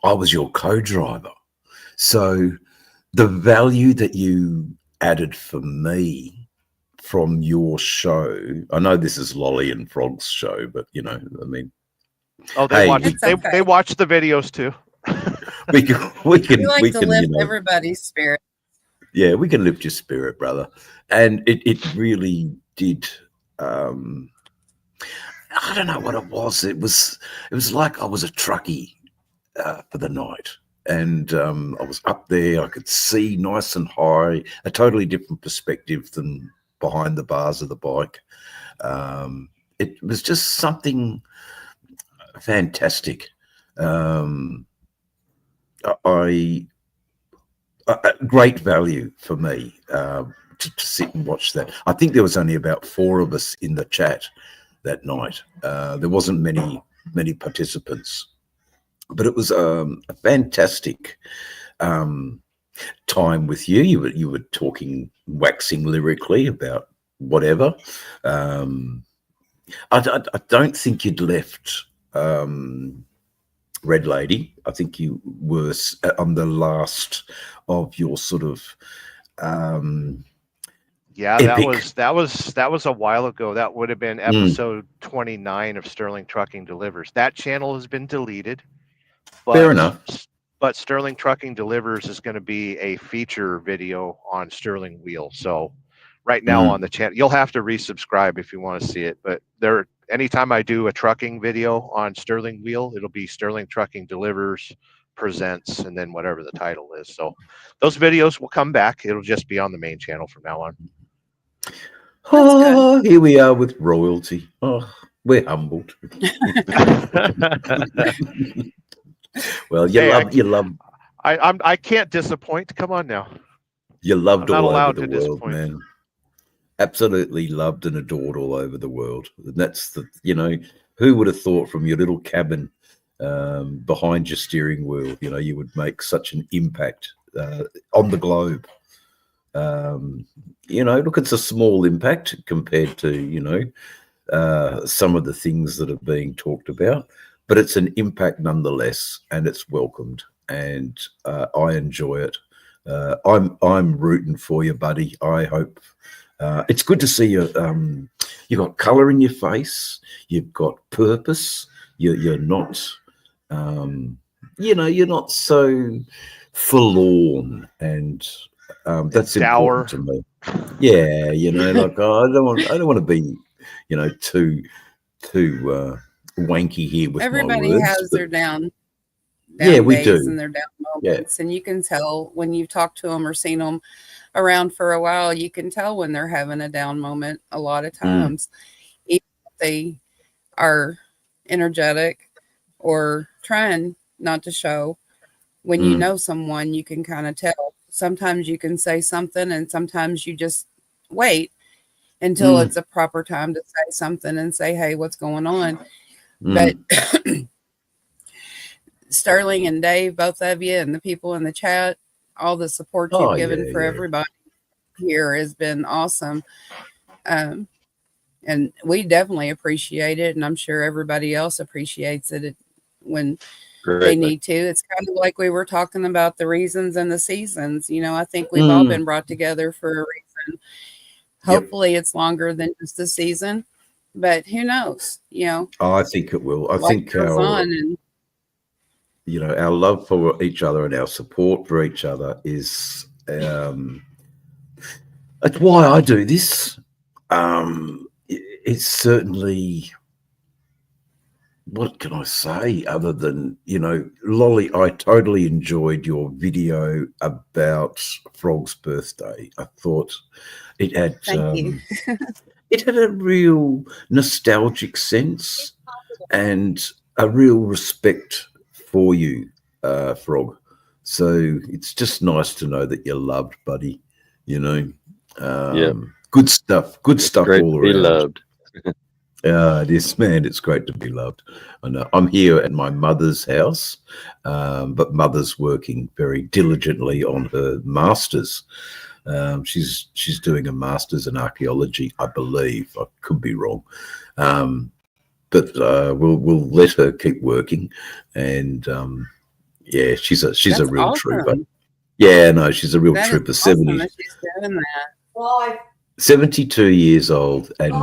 I was your co-driver. So the value that you added for me from your show, I know this is Lolly and Frog's show, but I mean, oh, they hey, watch they watch the videos too. we can We can lift everybody's spirit. Yeah, we can lift your spirit, brother. And it really did. I don't know what it was. It was like I was a truckie for the night. And I was up there. I could see nice and high, a totally different perspective than behind the bars of the bike. It was just something fantastic. Great value for me to sit and watch that. I think there was only about 4 of us in the chat that night. There wasn't many participants, but it was a fantastic time with you. You were talking, waxing lyrically about whatever. I don't think you'd left Red Lady. I think you were on the last of your sort of yeah, epic. that was a while ago. That would have been episode 29 of Sterling Trucking Delivers. That channel has been deleted. Fair enough. But Sterling Trucking Delivers is going to be a feature video on Sterling Wheel. So right now on the channel, you'll have to resubscribe if you want to see it. But anytime I do a trucking video on Sterling Wheel, it'll be Sterling Trucking Delivers presents, and then whatever the title is. So those videos will come back. It'll just be on the main channel from now on. Oh, here we are with royalty. Oh, we're humbled. Well, you love. I can't disappoint. Come on now. You loved I'm not all allowed over the to world, disappoint. man. Absolutely loved and adored all over the world. And that's who would have thought from your little cabin behind your steering wheel, you would make such an impact on the globe. Look, it's a small impact compared to, some of the things that are being talked about, but it's an impact nonetheless, and it's welcomed, and I enjoy it. I'm rooting for you, buddy. I hope it's good to see you. You've got color in your face. You've got purpose. You're not, you're not so forlorn, and that's dour. important to me. Yeah, like I don't want to be, too wanky here with Everybody my words. has their down yeah, we days do. and their down moments, and you can tell when you've talked to them or seen them around for a while, you can tell when they're having a down moment a lot of times. Even if they are energetic or trying not to show. When you know someone, you can kind of tell. Sometimes you can say something, and sometimes you just wait until it's a proper time to say something and say, hey, what's going on? But Sterling and Dave, both of you, and the people in the chat, all the support you've given for everybody here has been awesome. And we definitely appreciate it. And I'm sure everybody else appreciates it when they need to. It's kind of like we were talking about the reasons and the seasons. You know, I think we've all been brought together for a reason. Hopefully it's longer than just a season, but who knows? You know, I think it will. I think our you know, our love for each other and our support for each other is that's why I do this. It's certainly, what can I say other than, you know, Lolly, I totally enjoyed your video about Frog's birthday. I thought it had it had a real nostalgic sense and a real respect for you, Frog. So it's just nice to know that you're loved, buddy. You know, good stuff. Good stuff great all to be around. Loved. It is, man. It's great to be loved. I know. I'm here at my mother's house, but mother's working very diligently on her master's. She's doing a master's in archaeology, I believe. I could be wrong, but we'll let her keep working. And yeah, she's a real trooper. Yeah, no, she's a real trooper. Awesome that she's doing that. 72 years old and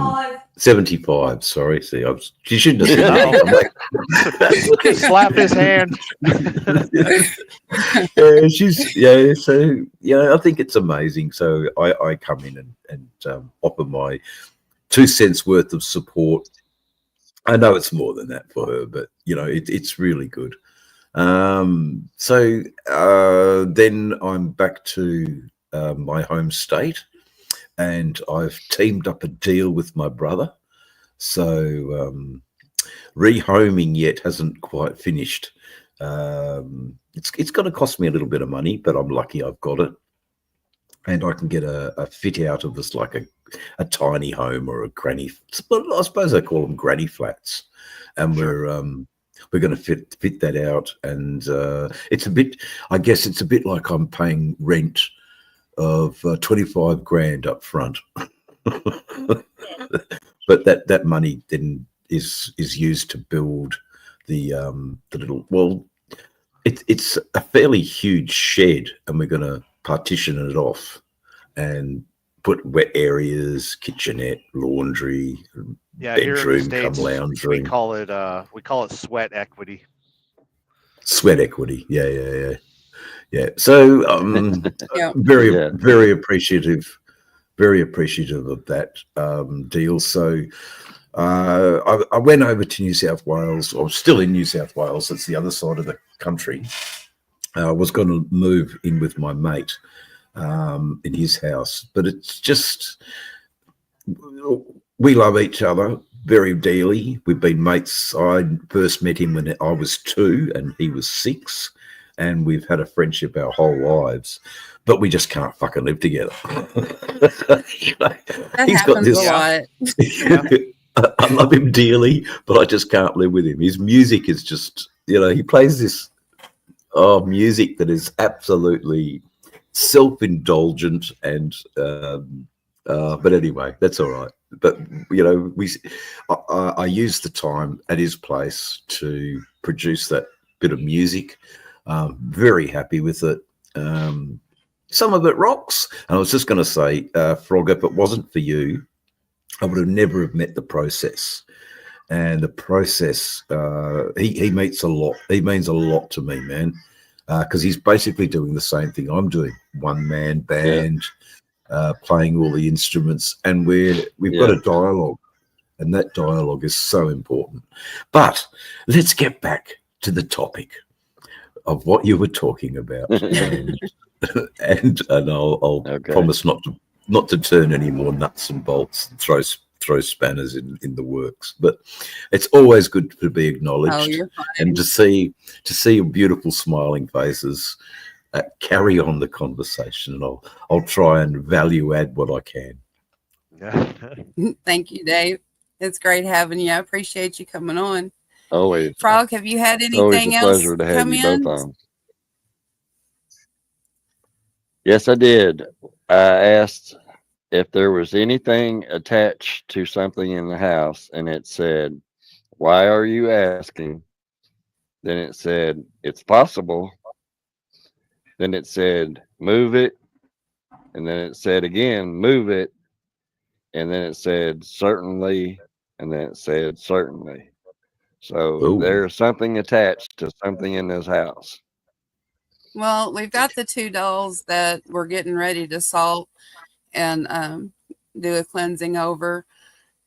75. Sorry, see, she shouldn't have said that. Slap his hand. So yeah, I think it's amazing. So I come in and offer my 2 cents worth of support. I know it's more than that for her, but you know, it's really good. So then I'm back to my home state. And I've teamed up a deal with my brother. So rehoming yet hasn't quite finished. It's going to cost me a little bit of money, but I'm lucky I've got it. And I can get a fit out of this, like a tiny home or a granny. I suppose I call them granny flats. And we're going to fit that out. And it's a bit, I guess it's a bit like I'm paying rent of 25 grand up front. But that money then is used to build the little, well, it's a fairly huge shed, and we're going to partition it off and put wet areas, kitchenette, laundry, bedroom, come lounge room. We call it sweat equity. Sweat equity, yeah. So very appreciative of that deal. So I went over to New South Wales, or still in New South Wales. That's the other side of the country. I was going to move in with my mate in his house, but it's just, we love each other very dearly. We've been mates. I first met him when I was 2 and he was 6. And we've had a friendship our whole lives, but we just can't fucking live together. You know, he's got this. I love him dearly, but I just can't live with him. His music is just, you know, he plays this music that is absolutely self-indulgent, and but anyway, that's all right. But you know, I used the time at his place to produce that bit of music. Very happy with it. Some of it rocks. And I was just going to say, Frog, if it wasn't for you, I would have never have met the process. And the process, he means a lot. He means a lot to me, man, because he's basically doing the same thing I'm doing. One-man band, playing all the instruments, and we've got a dialogue, and that dialogue is so important. But let's get back to the topic. of what you were talking about, and I'll Okay. promise not to turn any more nuts and bolts and throw spanners in the works. But it's always good to be Oh, acknowledged you're and fine. to see your beautiful smiling faces. Carry on the conversation, and I'll try and value add what I can. Thank you, Dave. It's great having you. I appreciate you coming on. Always, Frog, have you had always a anything else pleasure to have come you both in? on. Yes, I did. I asked if there was anything attached to something in the house, and it said, "Why are you asking?" Then it said, "It's possible." Then it said, "Move it." And then it said again, "Move it." And then it said, "Certainly." And then it said, "Certainly." So Oh, there's something attached to something in this house. Well, we've got the 2 dolls that we're getting ready to salt and do a cleansing over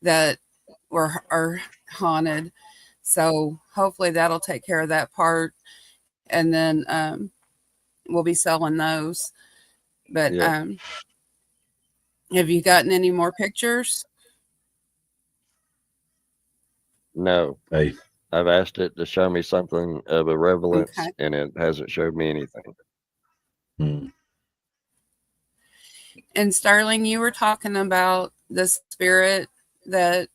that are haunted. So hopefully that'll take care of that part. And then we'll be selling those. But Yeah. have you gotten any more pictures? No, hey, I've asked it to show me something of a relevance, Okay. and it hasn't showed me anything. hmm. And Sterling, you were talking about the spirit that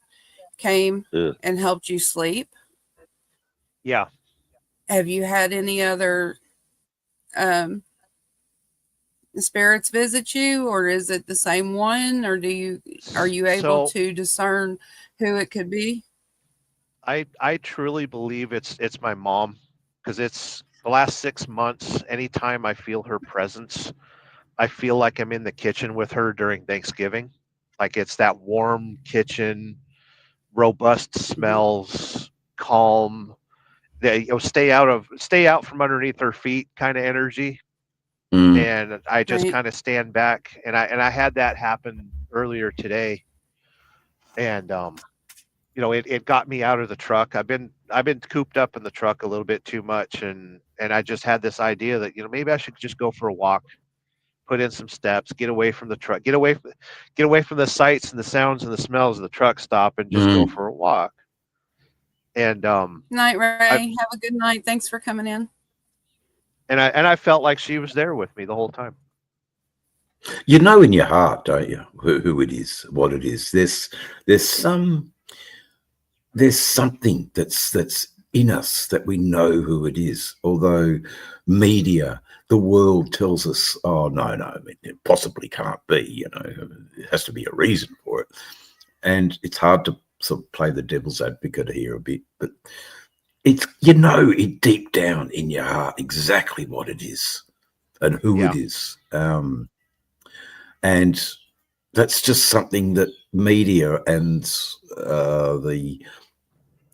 came Ugh. and helped you sleep. Yeah. Have you had any other um, spirits visit you, or is it the same one, or are you able So to discern who it could be? I truly believe it's my mom, because it's the last 6 months. Anytime I feel her presence, I feel like I'm in the kitchen with her during Thanksgiving. Like it's that warm kitchen, robust Mhm. smells, calm. Stay out from underneath her feet kind of energy. Mm. And I just Right. kind of stand back, and I had that happen earlier today, and it got me out of the truck. I've been cooped up in the truck a little bit too much, and I just had this idea that maybe I should just go for a walk, put in some steps, get away from the truck, get away from the sights and the sounds and the smells of the truck stop, and just go Mm. for a walk. And Night, I Ray. Have a good night. Thanks for coming in. and I felt like she was there with me the whole time. You know in your heart, don't you, who it is, what it is. There's some there's something that's in us that we know who it is. Although media, the world tells us, oh no, I mean, it possibly can't be. It has to be a reason for it, and it's hard to sort of play the devil's advocate here a bit, but it's it deep down in your heart exactly what it is and who it Yeah, is. And that's just something that media and the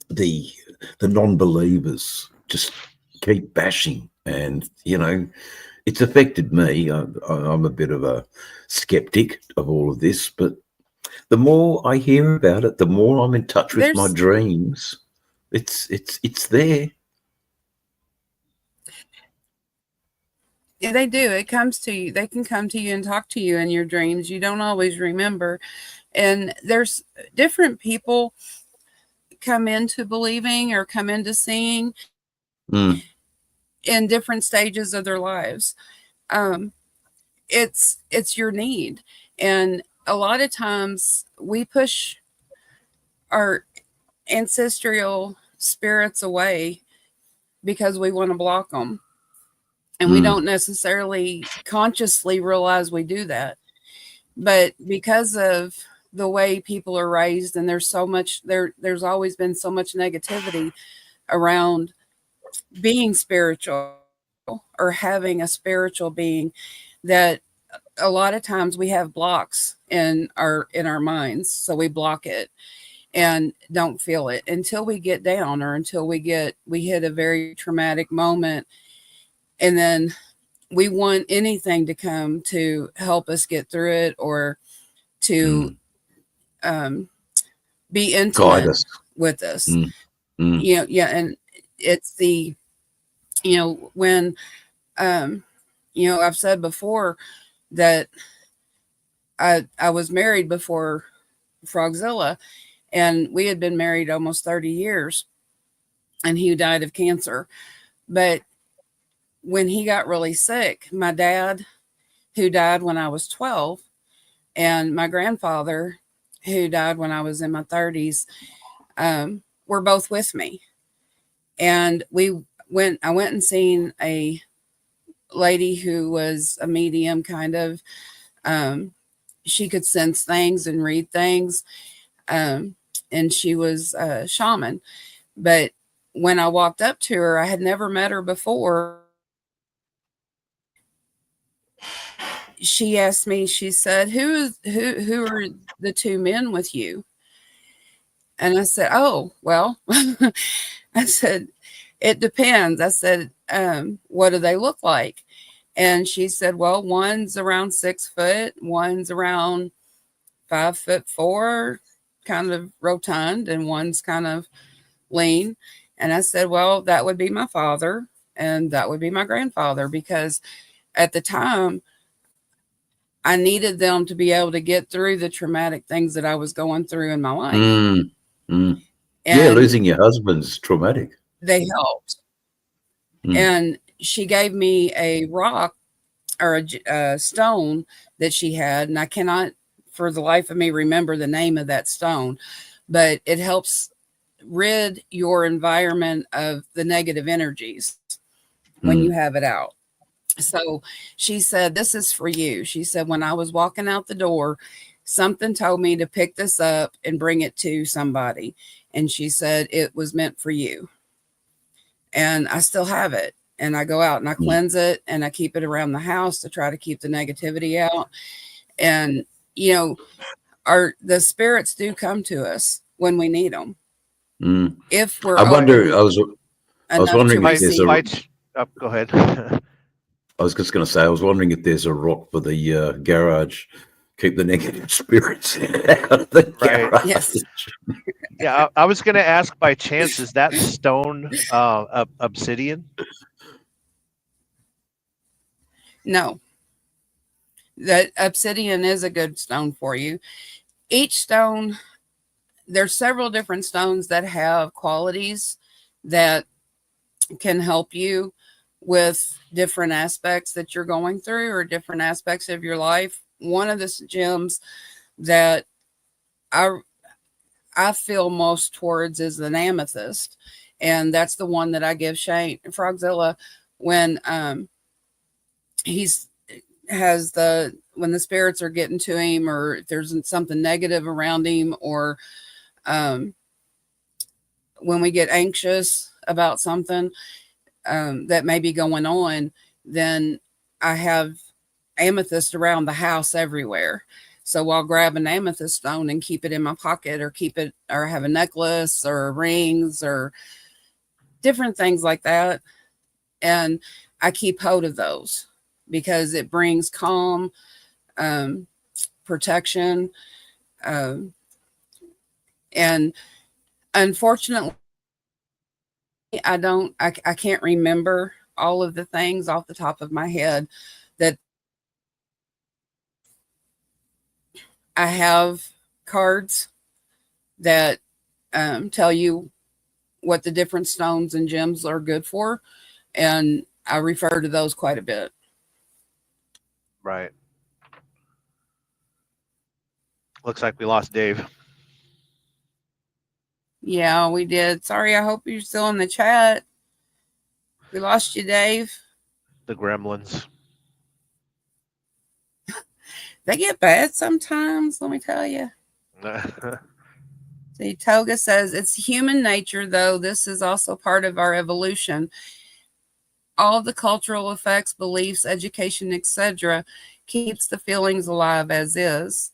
the the non-believers just keep bashing, and it's affected me. I'm a bit of a skeptic of all of this, but the more I hear about it, the more I'm in touch with my There's dreams. It's there. Yeah, they do. It comes to you. They can come to you and talk to you in your dreams. You don't always remember. And there's different people come into believing or come into seeing Mm, in different stages of their lives. Um, it's your need. And a lot of times we push our ancestral spirits away because we want to block them. And we mm, don't necessarily consciously realize we do that. But because of the way people are raised, and there's always been so much negativity around being spiritual or having a spiritual being, that a lot of times we have blocks in our minds, so we block it and don't feel it until we get down, or until we hit a very traumatic moment, and then we want anything to come to help us get through it, or to mm. um, be Guide intimate us. with us. Mm, mm, Yeah, and it's the When I've said before that I was married before Frogzilla, and we had been married almost 30 years, and he died of cancer. But when he got really sick, my dad, who died when I was 12, and my grandfather, who died when I was in my 30s, were both with me. And I went and seen a lady who was a medium, kind of. She could sense things and read things. And she was a shaman. But when I walked up to her, I had never met her before. She asked me, she said, who are the two men with you? And I said, oh, well, I said, it depends. I said, what do they look like? And she said, well, one's around 6 foot, one's around 5'4", kind of rotund, and one's kind of lean. And I said, well, that would be my father and that would be my grandfather, because at the time I needed them to be able to get through the traumatic things that I was going through in my life. Yeah, losing your husband's traumatic. They helped. And she gave me a rock or a stone that she had, and I cannot for the life of me remember the name of that stone, but it helps rid your environment of the negative energies when you have it out. So she said, this is for you. She said, when I was walking out the door, something told me to pick this up and bring it to somebody. And she said, it was meant for you. And I still have it. And I go out and I cleanse it, and I keep it around the house to try to keep the negativity out. And, the spirits do come to us when we need them. If we're I wonder, I was wondering if there's go ahead. I was just going to say, I was wondering if there's a rock for the garage. Keep the negative spirits out of the garage. Yes. Yeah, I was going to ask, by chance, is that stone obsidian? No. That obsidian is a good stone for you. Each stone, there's several different stones that have qualities that can help you with different aspects that you're going through or different aspects of your life. One of the gems that I feel most towards is an amethyst, and that's the one that I give Shane Frogzilla when when the spirits are getting to him, or if there's something negative around him, or when we get anxious about something that may be going on, then I have amethyst around the house everywhere. So I'll grab an amethyst stone and keep it in my pocket, or have a necklace or rings or different things like that. And I keep hold of those because it brings calm, protection. And unfortunately, I can't remember all of the things off the top of my head. That I have cards that tell you what the different stones and gems are good for, and I refer to those quite a bit. Right. Looks like we lost Dave. Yeah, we did. Sorry, I hope you're still in the chat. We lost you, Dave. The gremlins. They get bad sometimes, let me tell you. See, Toga says, it's human nature, though. This is also part of our evolution. All the cultural effects, beliefs, education, etc. keeps the feelings alive as is.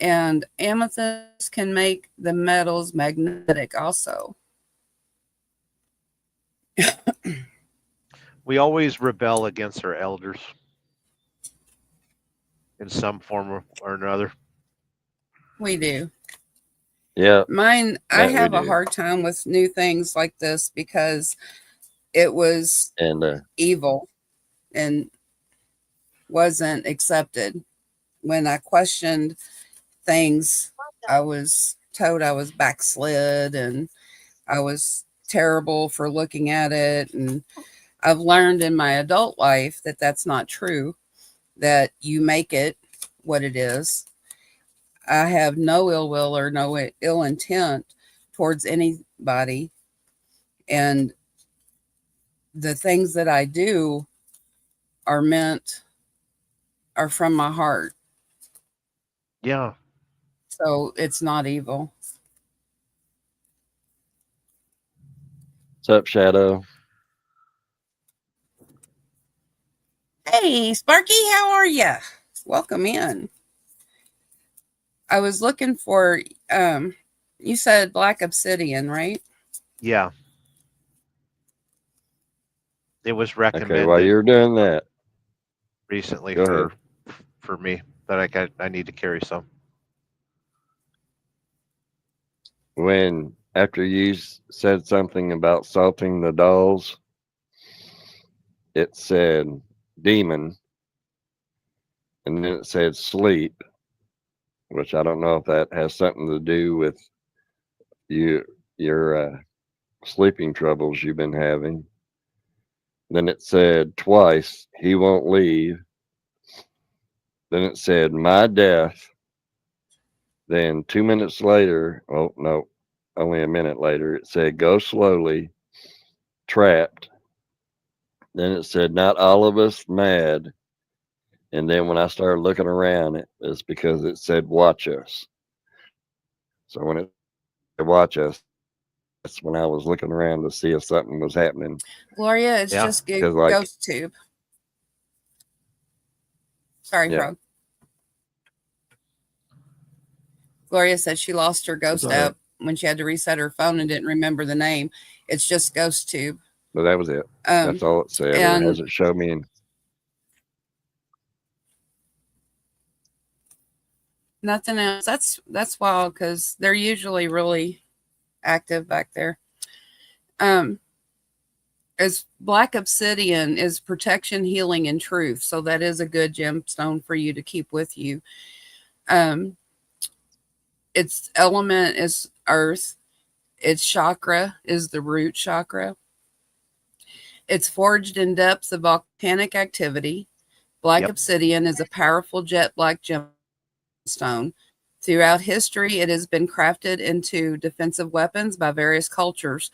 And amethyst can make the metals magnetic also. We always rebel against our elders in some form or another. We do. Yeah. Mine, I have a hard time with new things like this because it was And evil and wasn't accepted. When I questioned things, I was told I was backslid and I was terrible for looking at it. And I've learned in my adult life that that's not true, that you make it what it is. I have no ill will or no ill intent towards anybody. And the things that I do are are from my heart. Yeah. So it's not evil. what's up, Shadow? Hey, Sparky, how are you? Welcome in. I was looking for, you said black obsidian, right? Yeah. It was Okay, while recommended you're doing that, recently go ahead. for me that I need to carry some. When after you said something about salting the dolls, it said demon, and then it said sleep, which I don't know if that has something to do with your sleeping troubles you've been having. Then it said twice, he won't leave. Then it said my death. Then 2 minutes later, oh no, only a minute later, it said go slowly, trapped. Then it said not all of us mad. And then when I started looking around, it's because it said watch us. So when it said watch us, that's when I was looking around to see if something was happening. Gloria, it's Yeah. just Because like, ghost tube. Sorry, yeah, Frog. Gloria said she lost her ghost all right. app when she had to reset her phone and didn't remember the name. It's just ghost tube. But that was it. That's all it said. It And hasn't showed me. nothing else. That's wild because they're usually really active back there. As black obsidian is protection, healing, and truth. So that is a good gemstone for you to keep with you. Its element is earth. Its chakra is the root chakra. It's forged in depths of volcanic activity. Black Yep. obsidian is a powerful jet black gemstone. Throughout history, it has been crafted into defensive weapons by various cultures.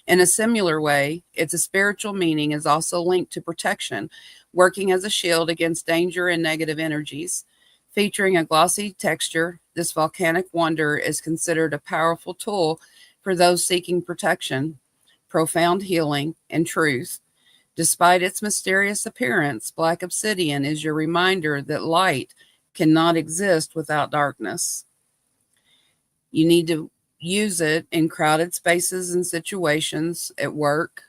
In a similar way, its spiritual meaning is also linked to protection, working as a shield against danger and negative energies. Featuring a glossy texture, this volcanic wonder is considered a powerful tool for those seeking protection, profound healing, and truth. Despite its mysterious appearance, black obsidian is your reminder that light cannot exist without darkness. You need to use it in crowded spaces and situations at work.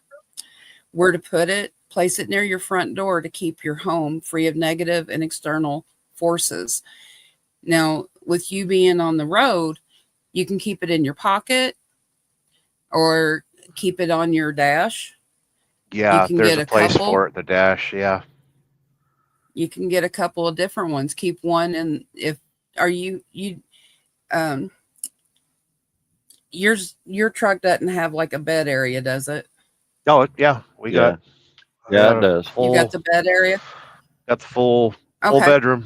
Where to put it? Place it near your front door to keep your home free of negative and external forces. Now, with you being on the road, you can keep it in your pocket or keep it on your dash. Yeah, You can there's get a a place couple. for it, the dash. Yeah. You can get a couple of different ones. Keep one, and if are you um your truck doesn't have like a bed area, does it? Oh, yeah. We Yeah, got yeah, it does. You got the bed area? got the full Okay. bedroom.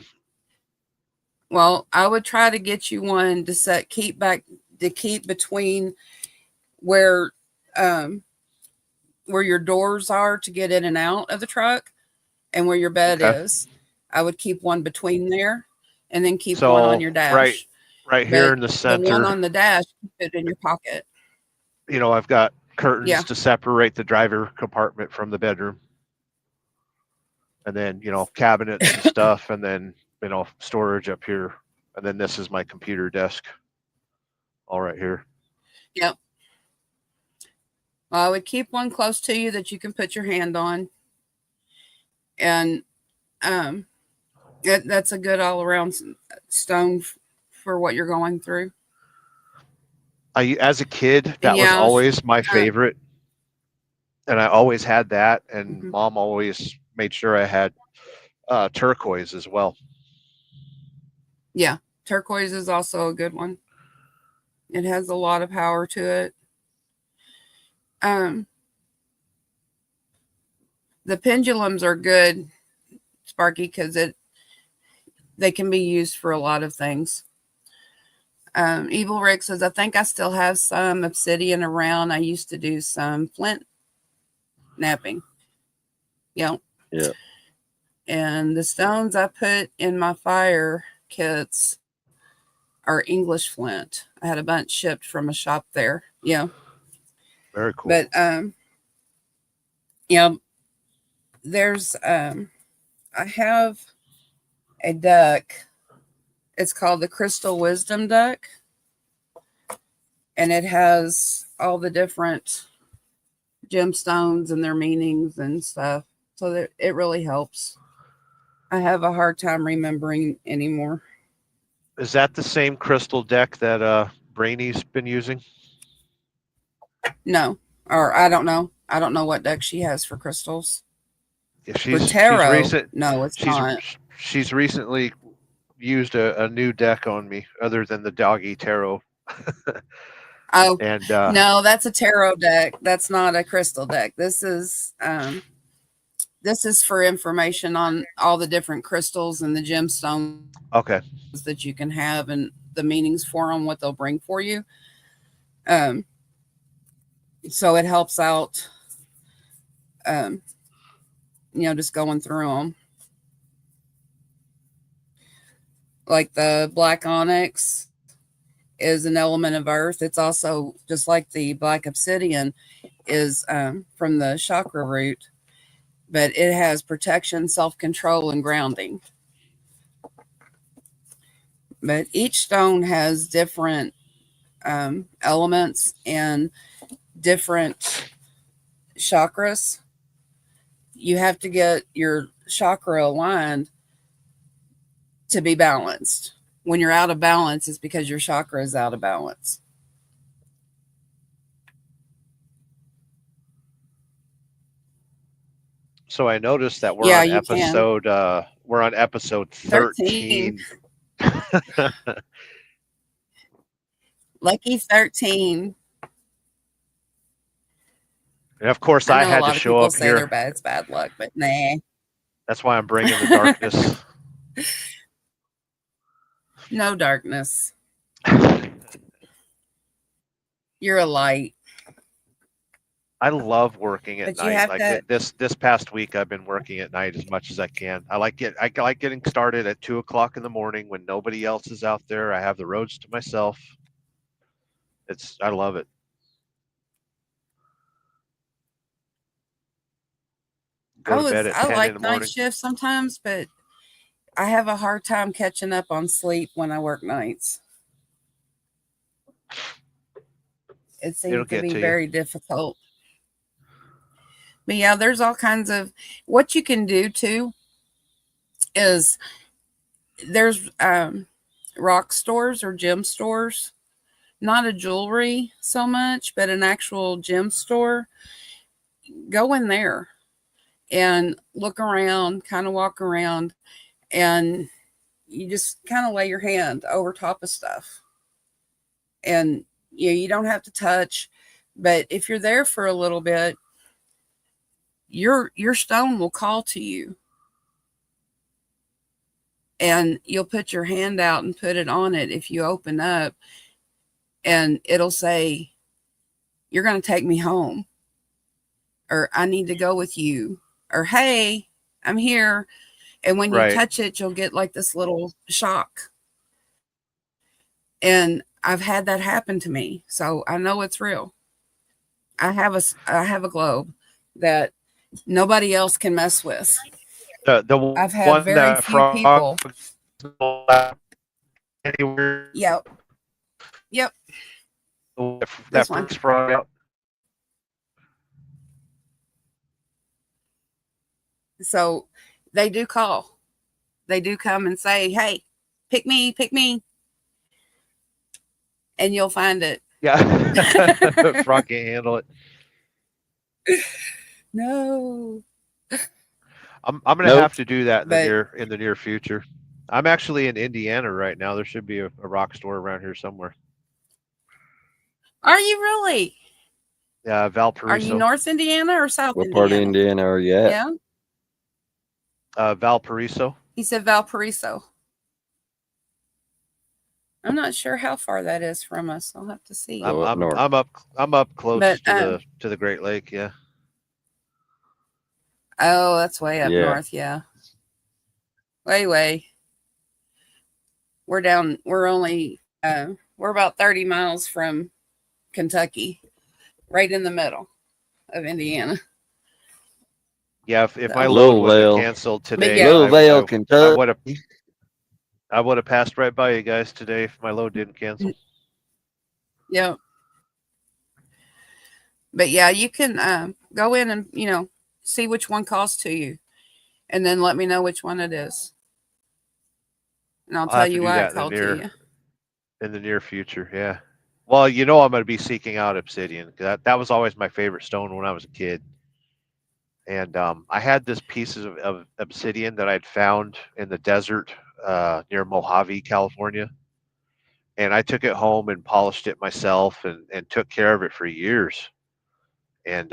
Well, I would try to get you one to keep between where um where your doors are to get in and out of the truck and where your bed Okay. is. I would keep one between there and then keep one on So your dash. right here But in the the one center, on the dash, keep it in your pocket. I've got curtains Yeah. to separate the driver compartment from the bedroom. And then, cabinets and stuff, and then, storage up here. And then this is my computer desk. All right here. Yep. Well, I would keep one close to you that you can put your hand on. And that's a good all around stone for what you're going through. As a kid, And that was yeah, always my favorite. and I always had that. And Mhm. Mom always made sure I had turquoise as well. Yeah, turquoise is also a good one. It has a lot of power to it. Um, the pendulums are good, Sparky, because they can be used for a lot of things. Evil Rick says, I think I still have some obsidian around. I used to do some flint napping. Yeah. Yeah. And the stones I put in my fire kits are English flint. I had a bunch shipped from a shop there. Yeah. Very cool. But you know, there's I have a duck. It's called the Crystal Wisdom Duck. And it has all the different gemstones and their meanings and stuff. So that it really helps. I have a hard time remembering anymore. Is that the same crystal deck that Brainy's been using? No, or I don't know. I don't know what deck she has for crystals. Yeah, For she's tarot, recent. no, it's She's not. she's recently used a new deck on me, other than the doggy tarot. Oh, And no, that's a tarot deck. That's not a crystal deck. This is for information on all the different crystals and the gemstones okay, that you can have and the meanings for them, what they'll bring for you. Um, so it helps out, just going through them. Like the black onyx is an element of earth. It's also just like the black obsidian is from the chakra root, but it has protection, self-control, and grounding. But each stone has different elements and different chakras. You have to get your chakra aligned to be balanced. When you're out of balance, it's because your chakra is out of balance. so I noticed that Yeah, you can. we're on episode 13. 13. Lucky 13. And of course, I I know a had to lot of show people up say here. it's bad luck, but nah. That's why I'm bringing the darkness. No darkness. You're a light. I love working at But you night. have Like to. this past week, I've been working at night as much as I can. I like getting started at 2 o'clock in the morning when nobody else is out there. I have the roads to myself. I love it. Go to bed at I 10 in like the night morning. shifts sometimes, but I have a hard time catching up on sleep when I work nights. It It'll seems to get be to you. very difficult. But yeah, there's all kinds of what you can do too is there's rock stores or gem stores, not a jewelry so much, but an actual gem store. Go in there and look around, kind of walk around, and you just kind of lay your hand over top of stuff. And you don't have to touch, but if you're there for a little bit, your stone will call to you. And you'll put your hand out and put it on it if you open up, and it'll say, "You're going to take me home," or "I need to go with you," or "Hey, I'm here." And when you Right. touch it, you'll get like this little shock. And I've had that happen to me, so I know it's real. I have a globe that nobody else can mess with. The I've had one very that few people. anywhere Yep. that This one. first frog out. So they do call. They do come and say, "Hey, pick me," and you'll find it. Yeah, frog can't handle it. No, I'm gonna Nope. have to do that but in the near future. I'm actually in Indiana right now. There should be a rock store around here somewhere. are you really? Yeah, Are you Valparaiso. North Indiana or South What part of Indiana? Indiana are you at? Yeah, Valparaiso. he said Valparaiso. I'm not sure how far that is from us. I'll have to see. So up north. I'm up close But to the Great Lake. Yeah. oh, that's way up Yeah. north. Yeah, way. We're down. We're only we're about 30 miles from Kentucky, right in the middle of Indiana. Yeah. If my So, load wouldn't have Little Vale. canceled but today, yeah, Little Vale, I Kentucky. would have passed right by you guys today if my load didn't cancel. yeah. But yeah, you can go in and see which one calls to you, and then let me know which one it is, and I'll I'll tell have to you do why it that called to you. in the near future. Yeah. Well, you know I'm going to be seeking out obsidian. That was always my favorite stone when I was a kid. And I had this piece of obsidian that I'd found in the desert near Mojave, California. And I took it home and polished it myself and took care of it for years and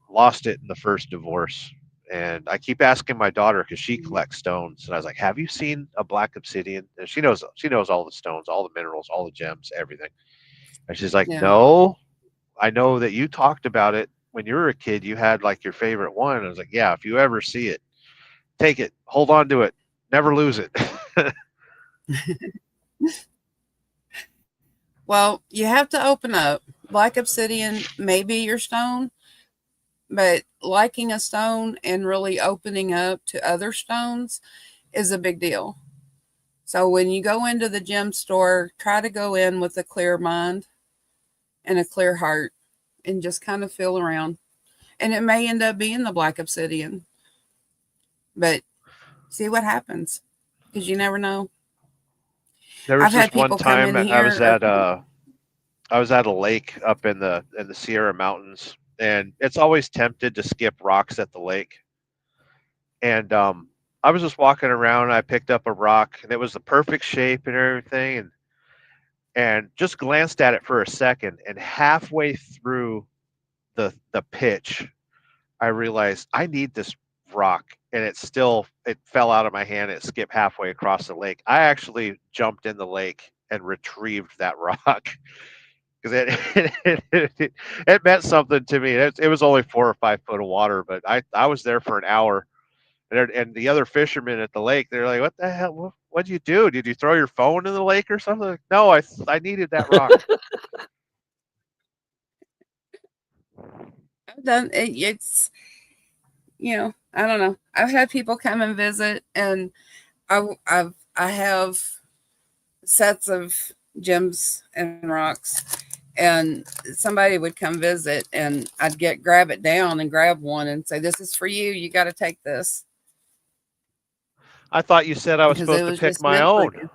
lost it in the first divorce. And I keep asking my daughter because she collects stones, and I was like, "Have you seen a black obsidian?" And she knows all the stones, all the minerals, all the gems, everything. And she's like, Yeah. "No, I know that you talked about it when you were a kid. You had like your favorite one." And I was like, "Yeah, if you ever see it, take it, hold on to it, never lose it." Well, you have to open up. Black obsidian may be your stone, but liking a stone and really opening up to other stones is a big deal. So when you go into the gem store, try to go in with a clear mind and a clear heart and just kind of feel around. And it may end up being the black obsidian, but see what happens because you never know. There was I've this had one people come time in here. I was at a lake up in the Sierra Mountains, and it's always tempted to skip rocks at the lake. And I was just walking around, and I picked up a rock, and it was the perfect shape and everything, and just glanced at it for a second, and halfway through the pitch, I realized I need this rock, and it fell out of my hand. It skipped halfway across the lake. I actually jumped in the lake and retrieved that rock because it meant something to me. It was only 4 or 5 foot of water, but I was there for an hour, and the other fishermen at the lake, they're like, "What the hell? What'd you do? Did you throw your phone in the lake or something?" Like, no, I needed that rock. I've done it, it's I don't know. I've had people come and visit, and I have sets of gems and rocks, and somebody would come visit, and I'd grab it down and grab one and say, "This is for you. You got to take this," I thought you said I was because it supposed to was pick just my meant for own. you.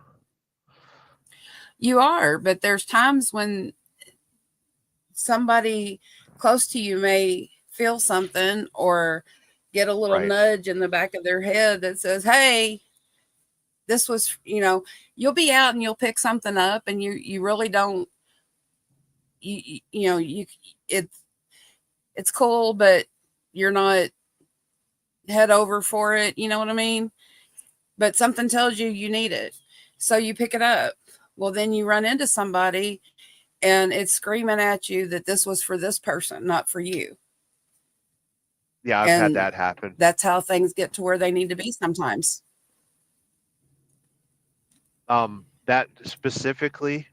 You are, but there's times when somebody close to you may feel something or get a little Right. nudge in the back of their head that says, "Hey, this was," you'll be out and you'll pick something up and you really don't, you it's cool, but you're not head over for it. You know what I mean? But something tells you you need it. So you pick it up. Well, then you run into somebody and it's screaming at you that this was for this person, not for you. Yeah, I've had And that happen. that's how things get to where they need to be sometimes. That specifically,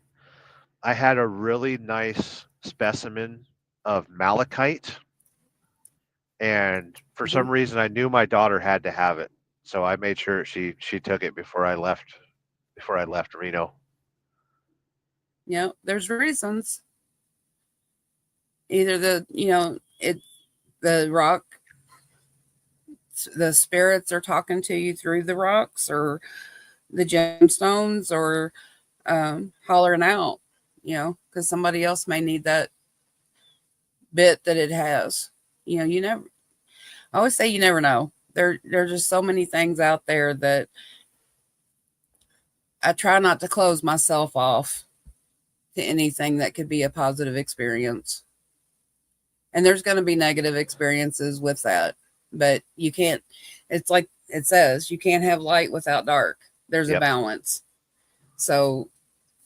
I had a really nice specimen of malachite, and for Mhm. some reason, I knew my daughter had to have it, so I made sure she took it before I left Reno. There's reasons. Either the rock, the spirits are talking to you through the rocks, or the gemstones, or hollering out, because somebody else may need that bit that it has. You never, I always say you never know. There's just so many things out there that I try not to close myself off to anything that could be a positive experience. And there's going to be negative experiences with that, but you can't, it's like it says, you can't have light without dark. There's a balance. So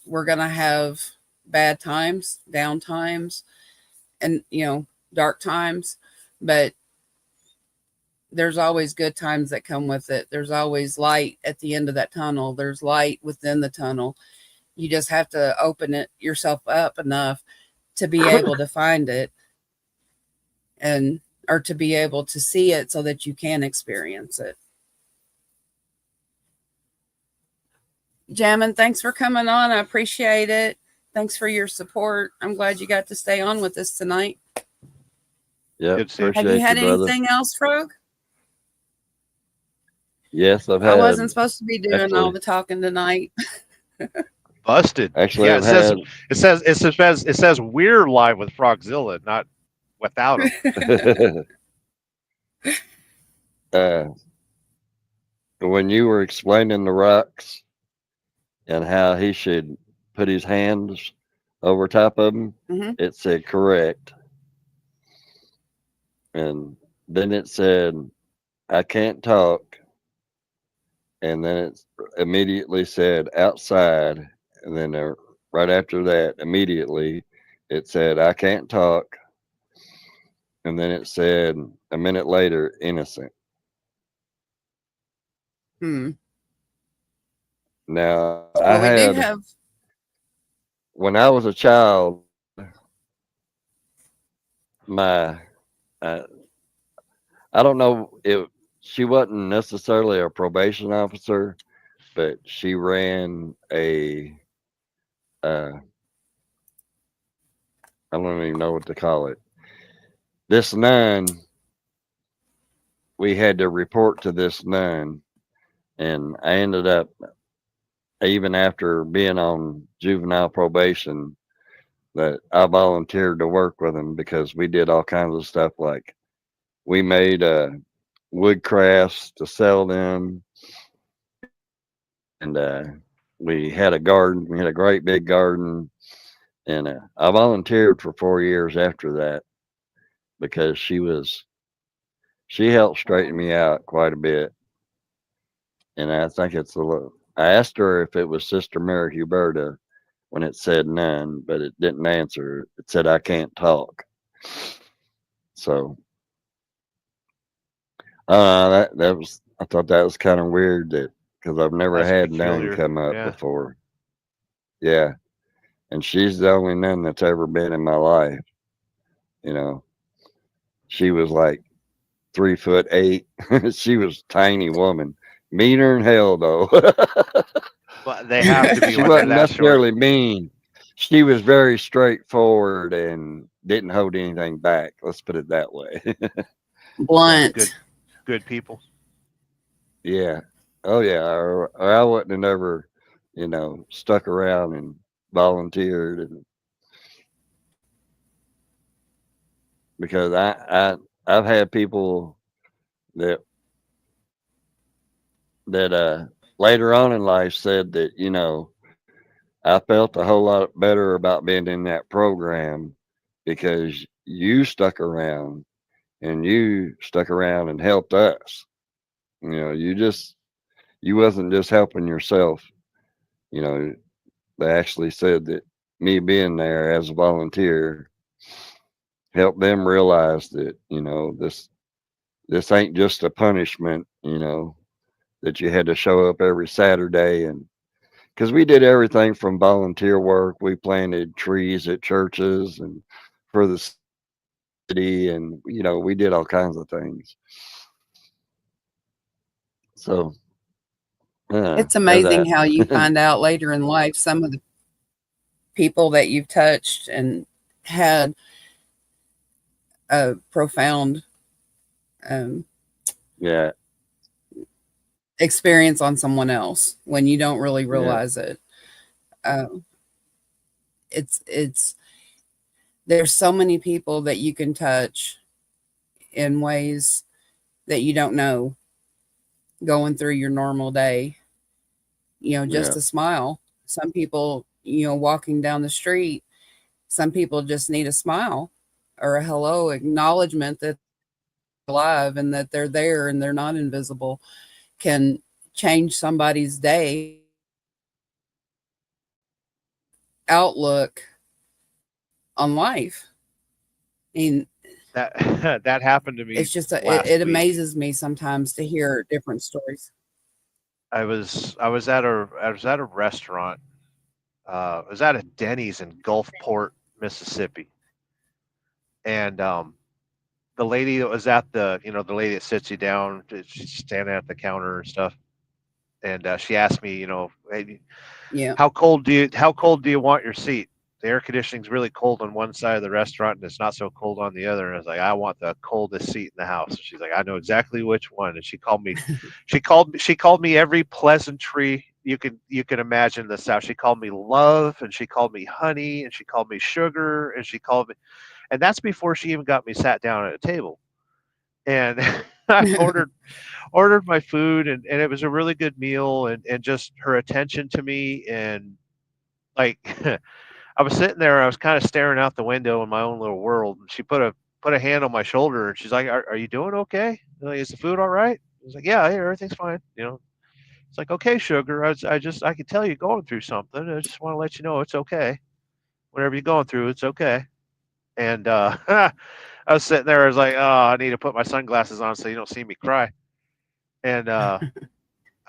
we're going to have bad times, down times, and, dark times, but there's always good times that come with it. There's always light at the end of that tunnel. There's light within the tunnel. You just have to open it yourself up enough to be able to find it or to be able to see it so that you can experience it. Jammin, thanks for coming on. I appreciate it. Thanks for your support. I'm glad you got to stay on with us tonight. Yeah, Appreciate Have you had brother. anything else, Frog? Yes, I've had. I wasn't supposed to be doing actually, all the talking tonight. Busted. Actually, Yeah, I've had. it says we're live with Frogzilla, not without him. When you were explaining the rocks and how he should put his hands over top of them, it said correct. And then it said, I can't talk. And then it immediately said outside. And then right after that, immediately, it said, I can't talk. And then it said a minute later, innocent. Now, Well, we do have. When I was a child, I don't know if she wasn't necessarily a probation officer, but she ran I don't even know what to call it. This nun, we had to report to this nun, and I ended up, even after being on juvenile probation, that I volunteered to work with them because we did all kinds of stuff. Like we made wood crafts to sell them, and we had a garden. We had a great big garden, and I volunteered for 4 years after that because she helped straighten me out quite a bit. And I think it's a little. I asked her if it was Sister Mary Huberta when it said none, but it didn't answer. It said I can't talk. So that was. I thought that was kind of weird that because I've never That's had peculiar. none come up Yeah. before. Yeah, and she's the only nun that's ever been in my life. She was like 3'8". She was a tiny woman, meaner than hell though. But they have to be She when they're wasn't that short. necessarily mean. She was very straightforward and didn't hold anything back. Let's put it that way. Blunt. Good people. Yeah. Oh yeah. Or I wouldn't have never, stuck around and volunteered, and because I've had people that later on in life said that, I felt a whole lot better about being in that program because you stuck around and helped us. You wasn't just helping yourself. They actually said that me being there as a volunteer helped them realize that, this ain't just a punishment, that you had to show up every Saturday. And because we did everything from volunteer work, we planted trees at churches and for the city, and we did all kinds of things. So It's amazing how you find out later in life some of the people that you've touched and had a profound experience on someone else when you don't really realize it. It's there's so many people that you can touch in ways that you don't know going through your normal day. Just Yeah. a smile. Some people, walking down the street, some people just need a smile or a hello, acknowledgement that they're alive and that they're there and they're not invisible can change somebody's day, outlook on life. I mean, That that happened to me it's just last it week. amazes me sometimes to hear different stories. I was at a restaurant. I was at a Denny's in Gulfport, Mississippi, and the lady that was at the lady that sits you down, she's standing at the counter and stuff, and she asked me, hey, Yeah. how cold do you want your seat? The air conditioning's really cold on one side of the restaurant and it's not so cold on the other. And I was like, I want the coldest seat in the house. And she's like, I know exactly which one. And she called me every pleasantry you can imagine the South. She called me love, and she called me honey, and she called me sugar, and she called me, and that's before she even got me sat down at a table. And I ordered my food, and it was a really good meal, and just her attention to me, and like I was sitting there, I was kind of staring out the window in my own little world, and she put a hand on my shoulder, and she's like, "Are you doing okay? Like, is the food all right?" I was like, "Yeah, everything's fine." It's like, "Okay, sugar. I could tell you're going through something. I just want to let you know it's okay. Whatever you're going through, it's okay." And I was sitting there, I was like, "Oh, I need to put my sunglasses on so you don't see me cry." And I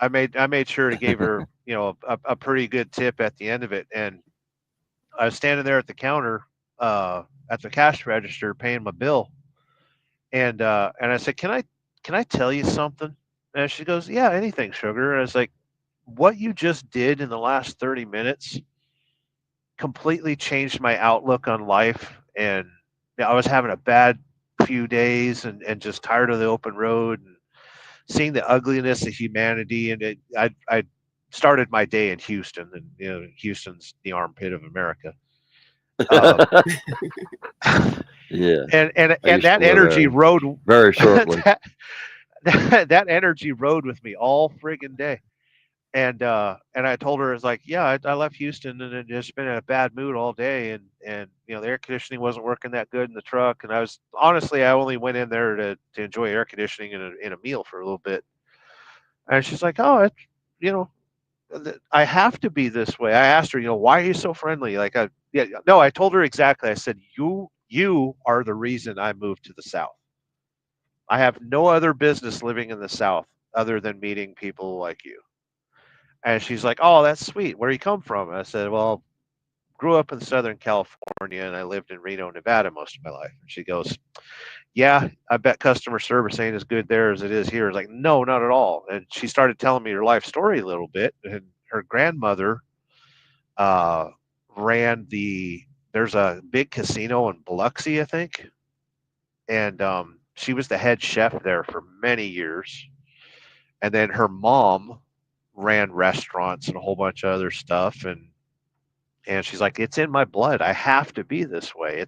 made sure to give her, a pretty good tip at the end of it. And I was standing there at the counter, at the cash register, paying my bill, and I said, "Can I tell you something?" And she goes, "Yeah, anything, sugar." And I was like, "What you just did in the last 30 minutes completely changed my outlook on life." And I was having a bad few days, and just tired of the open road and seeing the ugliness of humanity. And I started my day in Houston, and Houston's the armpit of America. Um, Yeah. I and used to that live energy there rode very shortly. that, that energy rode with me all friggin' day. And I told her, it's like, yeah, I left Houston and had just been in a bad mood all day, and the air conditioning wasn't working that good in the truck, and I only went in there to enjoy air conditioning in a meal for a little bit. And she's like, "Oh, you know I have to be this way." I asked her, "Why are you so friendly?" Like, yeah, no, I told her exactly. I said, you are the reason I moved to the South. I have no other business living in the South other than meeting people like you." And she's like, "Oh, that's sweet. Where you come from?" And I said, "Well, grew up in Southern California and I lived in Reno, Nevada most of my life." And she goes, "Yeah, I bet customer service ain't as good there as it is here." I was like, "No, not at all." And she started telling me her life story a little bit. And her grandmother uh, ran there's a big casino in Biloxi, I think. And she was the head chef there for many years. And then her mom ran restaurants and a whole bunch of other stuff. And she's like, "It's in my blood. I have to be this way.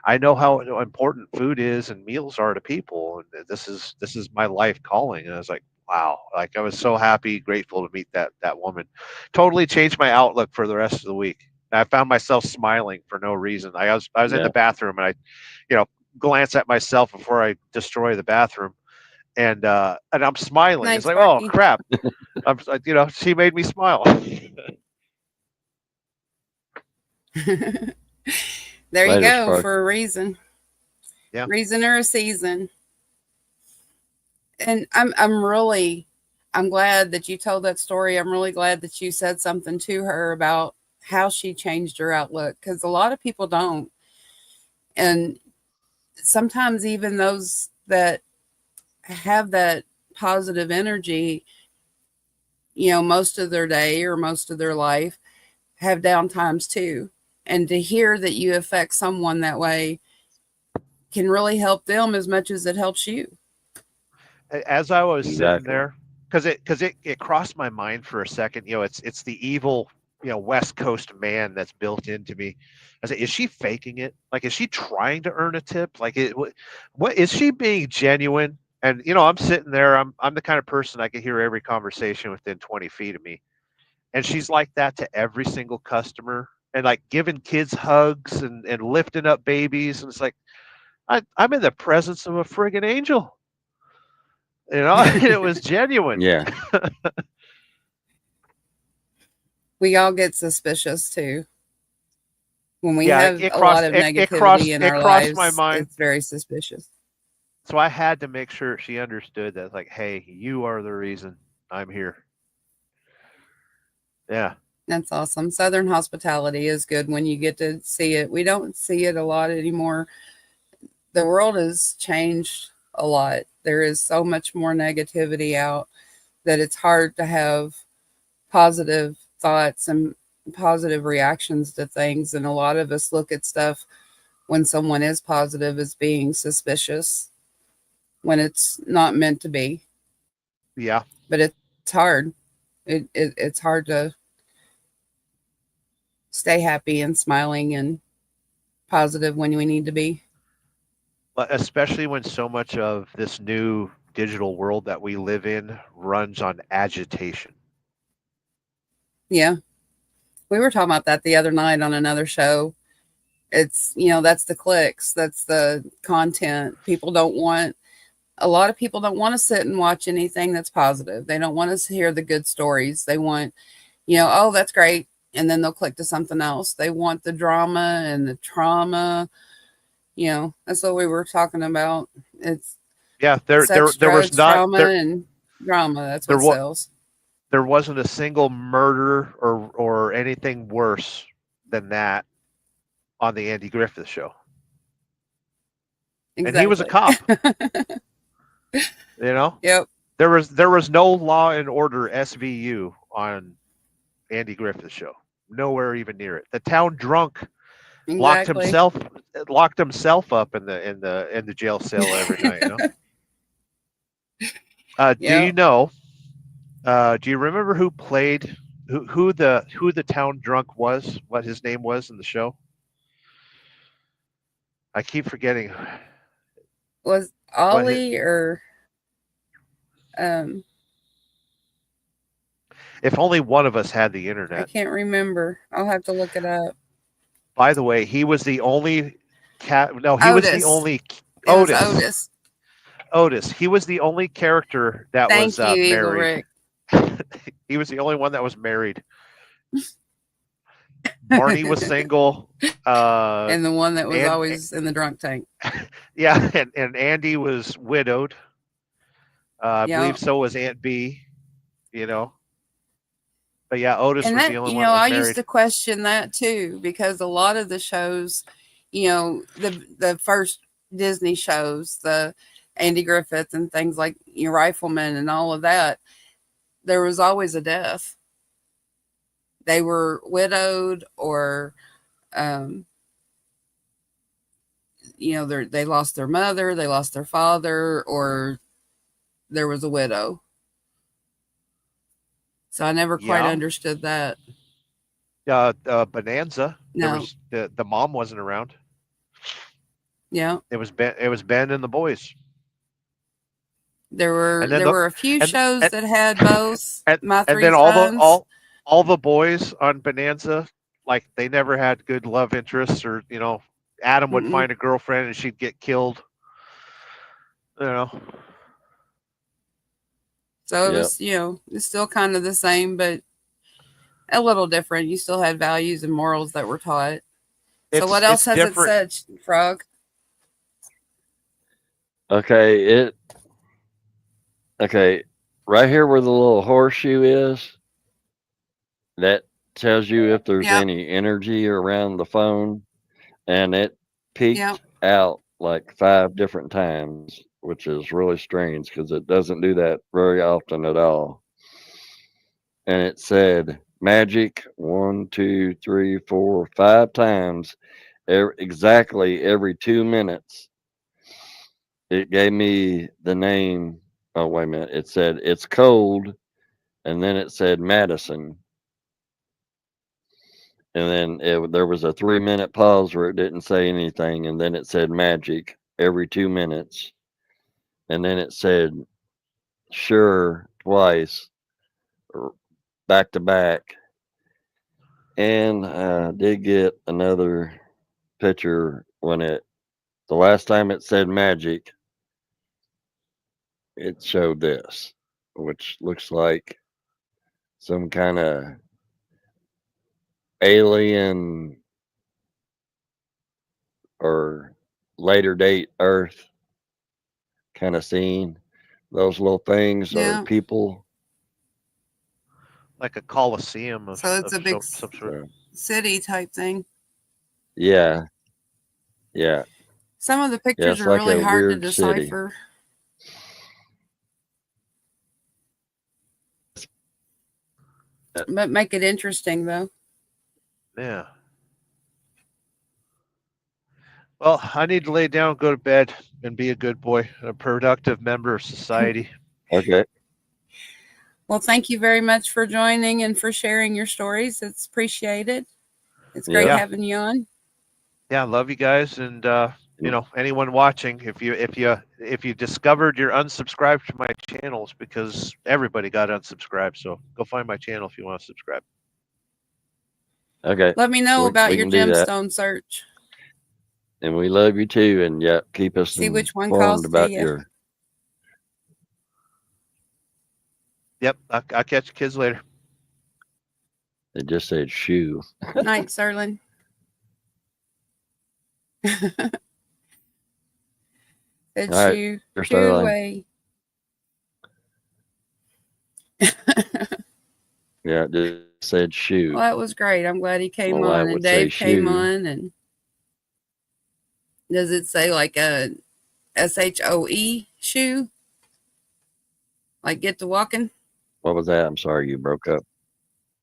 I know how important food is and meals are to people, and this is my life calling." And I was like, wow, like I was so happy, grateful to meet that woman. Totally changed my outlook for the rest of the week. I found myself smiling for no reason. I was in Yeah. the bathroom, and I, you know, glance at myself before I destroy the bathroom, and I'm smiling. It's Thanks, like, oh Sparky. crap, I'm like, she made me smile. There you Later, go, Sparky. for a reason. Yeah. Reason or a season. And I'm glad that you told that story. I'm really glad that you said something to her about how she changed her outlook, because a lot of people don't. And sometimes even those that have that positive energy, most of their day or most of their life have down times too. And to hear that you affect someone that way can really help them as much as it helps you. As I was sitting Exactly. there, because it crossed my mind for a second. It's the evil West Coast man that's built into me. I say, is she faking it? Like, is she trying to earn a tip? Like, what is she being genuine? And I'm sitting there. I'm the kind of person I can hear every conversation within 20 feet of me, and she's like that to every single customer, and like giving kids hugs and lifting up babies, and it's like I'm in the presence of a friggin' angel. And it was genuine. Yeah. We all get suspicious too. When we Yeah, have it a lot crossed of it, it negativity crossed in it our crossed my lives, mind. it's very suspicious. So I had to make sure she understood that, like, hey, you are the reason I'm here. Yeah. That's awesome. Southern hospitality is good when you get to see it. We don't see it a lot anymore. The world has changed a lot. There is so much more negativity out that it's hard to have positive thoughts and positive reactions to things. And a lot of us look at stuff when someone is positive as being suspicious when it's not meant to be. Yeah. But it's hard. It's hard to stay happy and smiling and positive when we need to be. But especially when so much of this new digital world that we live in runs on agitation. Yeah. We were talking about that the other night on another show. It's, that's the clicks, that's the content. A lot of people don't want to sit and watch anything that's positive. They don't want to hear the good stories. They want, oh, that's great. And then they'll click to something else. They want the drama and the trauma. That's what we were talking about. It's Yeah, sex, there was drugs, not trauma, and drama. That's there what was sells. there wasn't a single murder or anything worse than that on the Andy Griffith show. Exactly. And he was a cop. Yep. There was no Law and Order SVU on Andy Griffith's show. Nowhere even near it. The town drunk Exactly. locked himself up in the jail cell every night. Do you Yep. know? Do you remember who played who the town drunk was? What his name was in the show? I keep forgetting. Was What his, Ollie or um if only one of us had the I internet. can't remember. I'll have to look it up. By the way, he was the only cat. No, he was the Otis. only It was Otis. Otis. Otis. He was the only character that was Thank you, Eagle married. Rick. He was the only one that was married. Barney was single. And the one that was and always in the drunk tank. yeah, and Andy was widowed. I Yeah. believe so was Aunt B. But yeah, Otis And was that, the only one that I was used married. to question that too, because a lot of the shows, the first Disney shows, the Andy Griffith and things like Rifleman and all of that, there was always a death. They were widowed or, they lost their mother, they lost their father, or there was a widow. So I never quite Yeah. understood that. Bonanza. No. There was the mom wasn't around. Yeah. It was Ben and the boys. There And then were a few shows and, that had both. My and Three then Sons. all the boys on Bonanza, like they never had good love interests, or Adam would find a girlfriend and she'd get killed. So it was, it's still kind of the same, but a little different. You still had values and morals that were taught. So what else has different. it said, Frog? Okay, right here where the little horseshoe is, that tells you if there's Yep. any energy around the phone, and it peaked Yep. out like 5 different times, which is really strange because it doesn't do that very often at all. And it said magic 1, 2, 3, 4, 5 times, exactly every 2 minutes. It gave me the name. Oh, wait a minute. It said it's cold, and then it said Madison. and then there was a 3-minute pause where it didn't say anything, and then it said magic every 2 minutes, and then it said sure twice, back to back. And I did get another picture when the last time it said magic, it showed this, which looks like some kind of alien or later date Earth kind of scene. Those little things are Yeah. people. Like a coliseum of, So it's a big some sort. So, city type thing. yeah, yeah, Some of the yeah. pictures It's are like really a hard to weird city. decipher. But make it interesting though. Yeah. Well, I need to lay down, go to bed, and be a good boy, a productive member of society. Okay. Well, thank you very much for joining and for sharing your stories. It's appreciated. It's great Yeah. having you on. Yeah, love you guys, and you know, anyone watching, if you discovered you're unsubscribed to my channels, because everybody got unsubscribed, so go find my channel if you want to subscribe. Okay. Let me know We about your can do that. gemstone search. And we love you too. And yeah, keep us See which one informed calls to about you. your. Yep, I'll catch you kids later. It just said shoe. Night, Serlin. Said All right, shoo, your shoo Starline. away. Yeah, it just said shoe. Well, that was great. I'm glad he came Well, I on, and would say Dave came shoe. on. And does it say like a SHOE shoe? Like get to walking? What was that? I'm sorry, you broke up.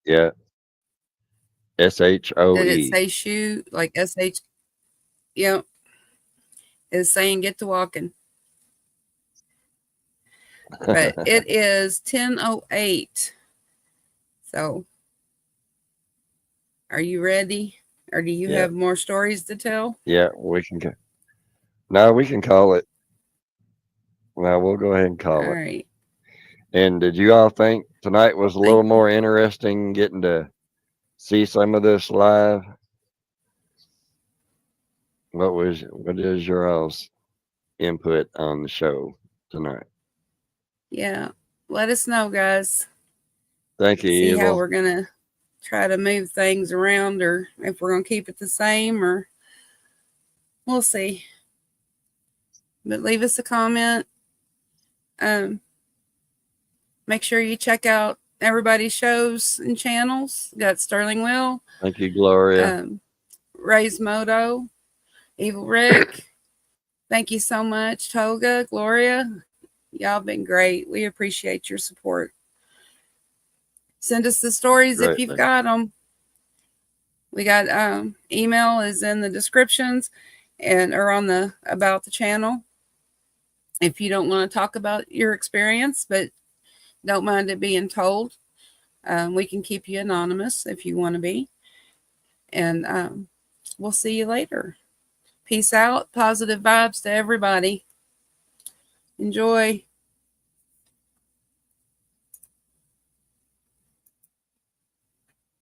Yeah. SHOE. Did it say shoe? Like SH? Yep. It's saying get to walking. But it is 10:08. So, are you ready? Or do you Yeah. have more stories to tell? Yeah, we can go. No, we can call it. Well, we'll go ahead and All call it. right. And did you all think tonight was a little more interesting getting to see some of this live? What is your all's input on the show tonight? Yeah. Let us know, guys. Thank you, See how Evil. we're going to try to move things around, or if we're going to keep it the same, or we'll see. But leave us a comment. Make sure you check out everybody's shows and channels. Got Sterling Will, Thank you, Gloria. Ray's Moto, Evil Rick. Thank you so much, Toga, Gloria. Y'all been great. We appreciate your support. Send us the stories if you've got them. We got email is in the descriptions and or on the about the channel. If you don't want to talk about your experience, but don't mind it being told, we can keep you anonymous if you want to be. And we'll see you later. Peace out. Positive vibes to everybody. Enjoy.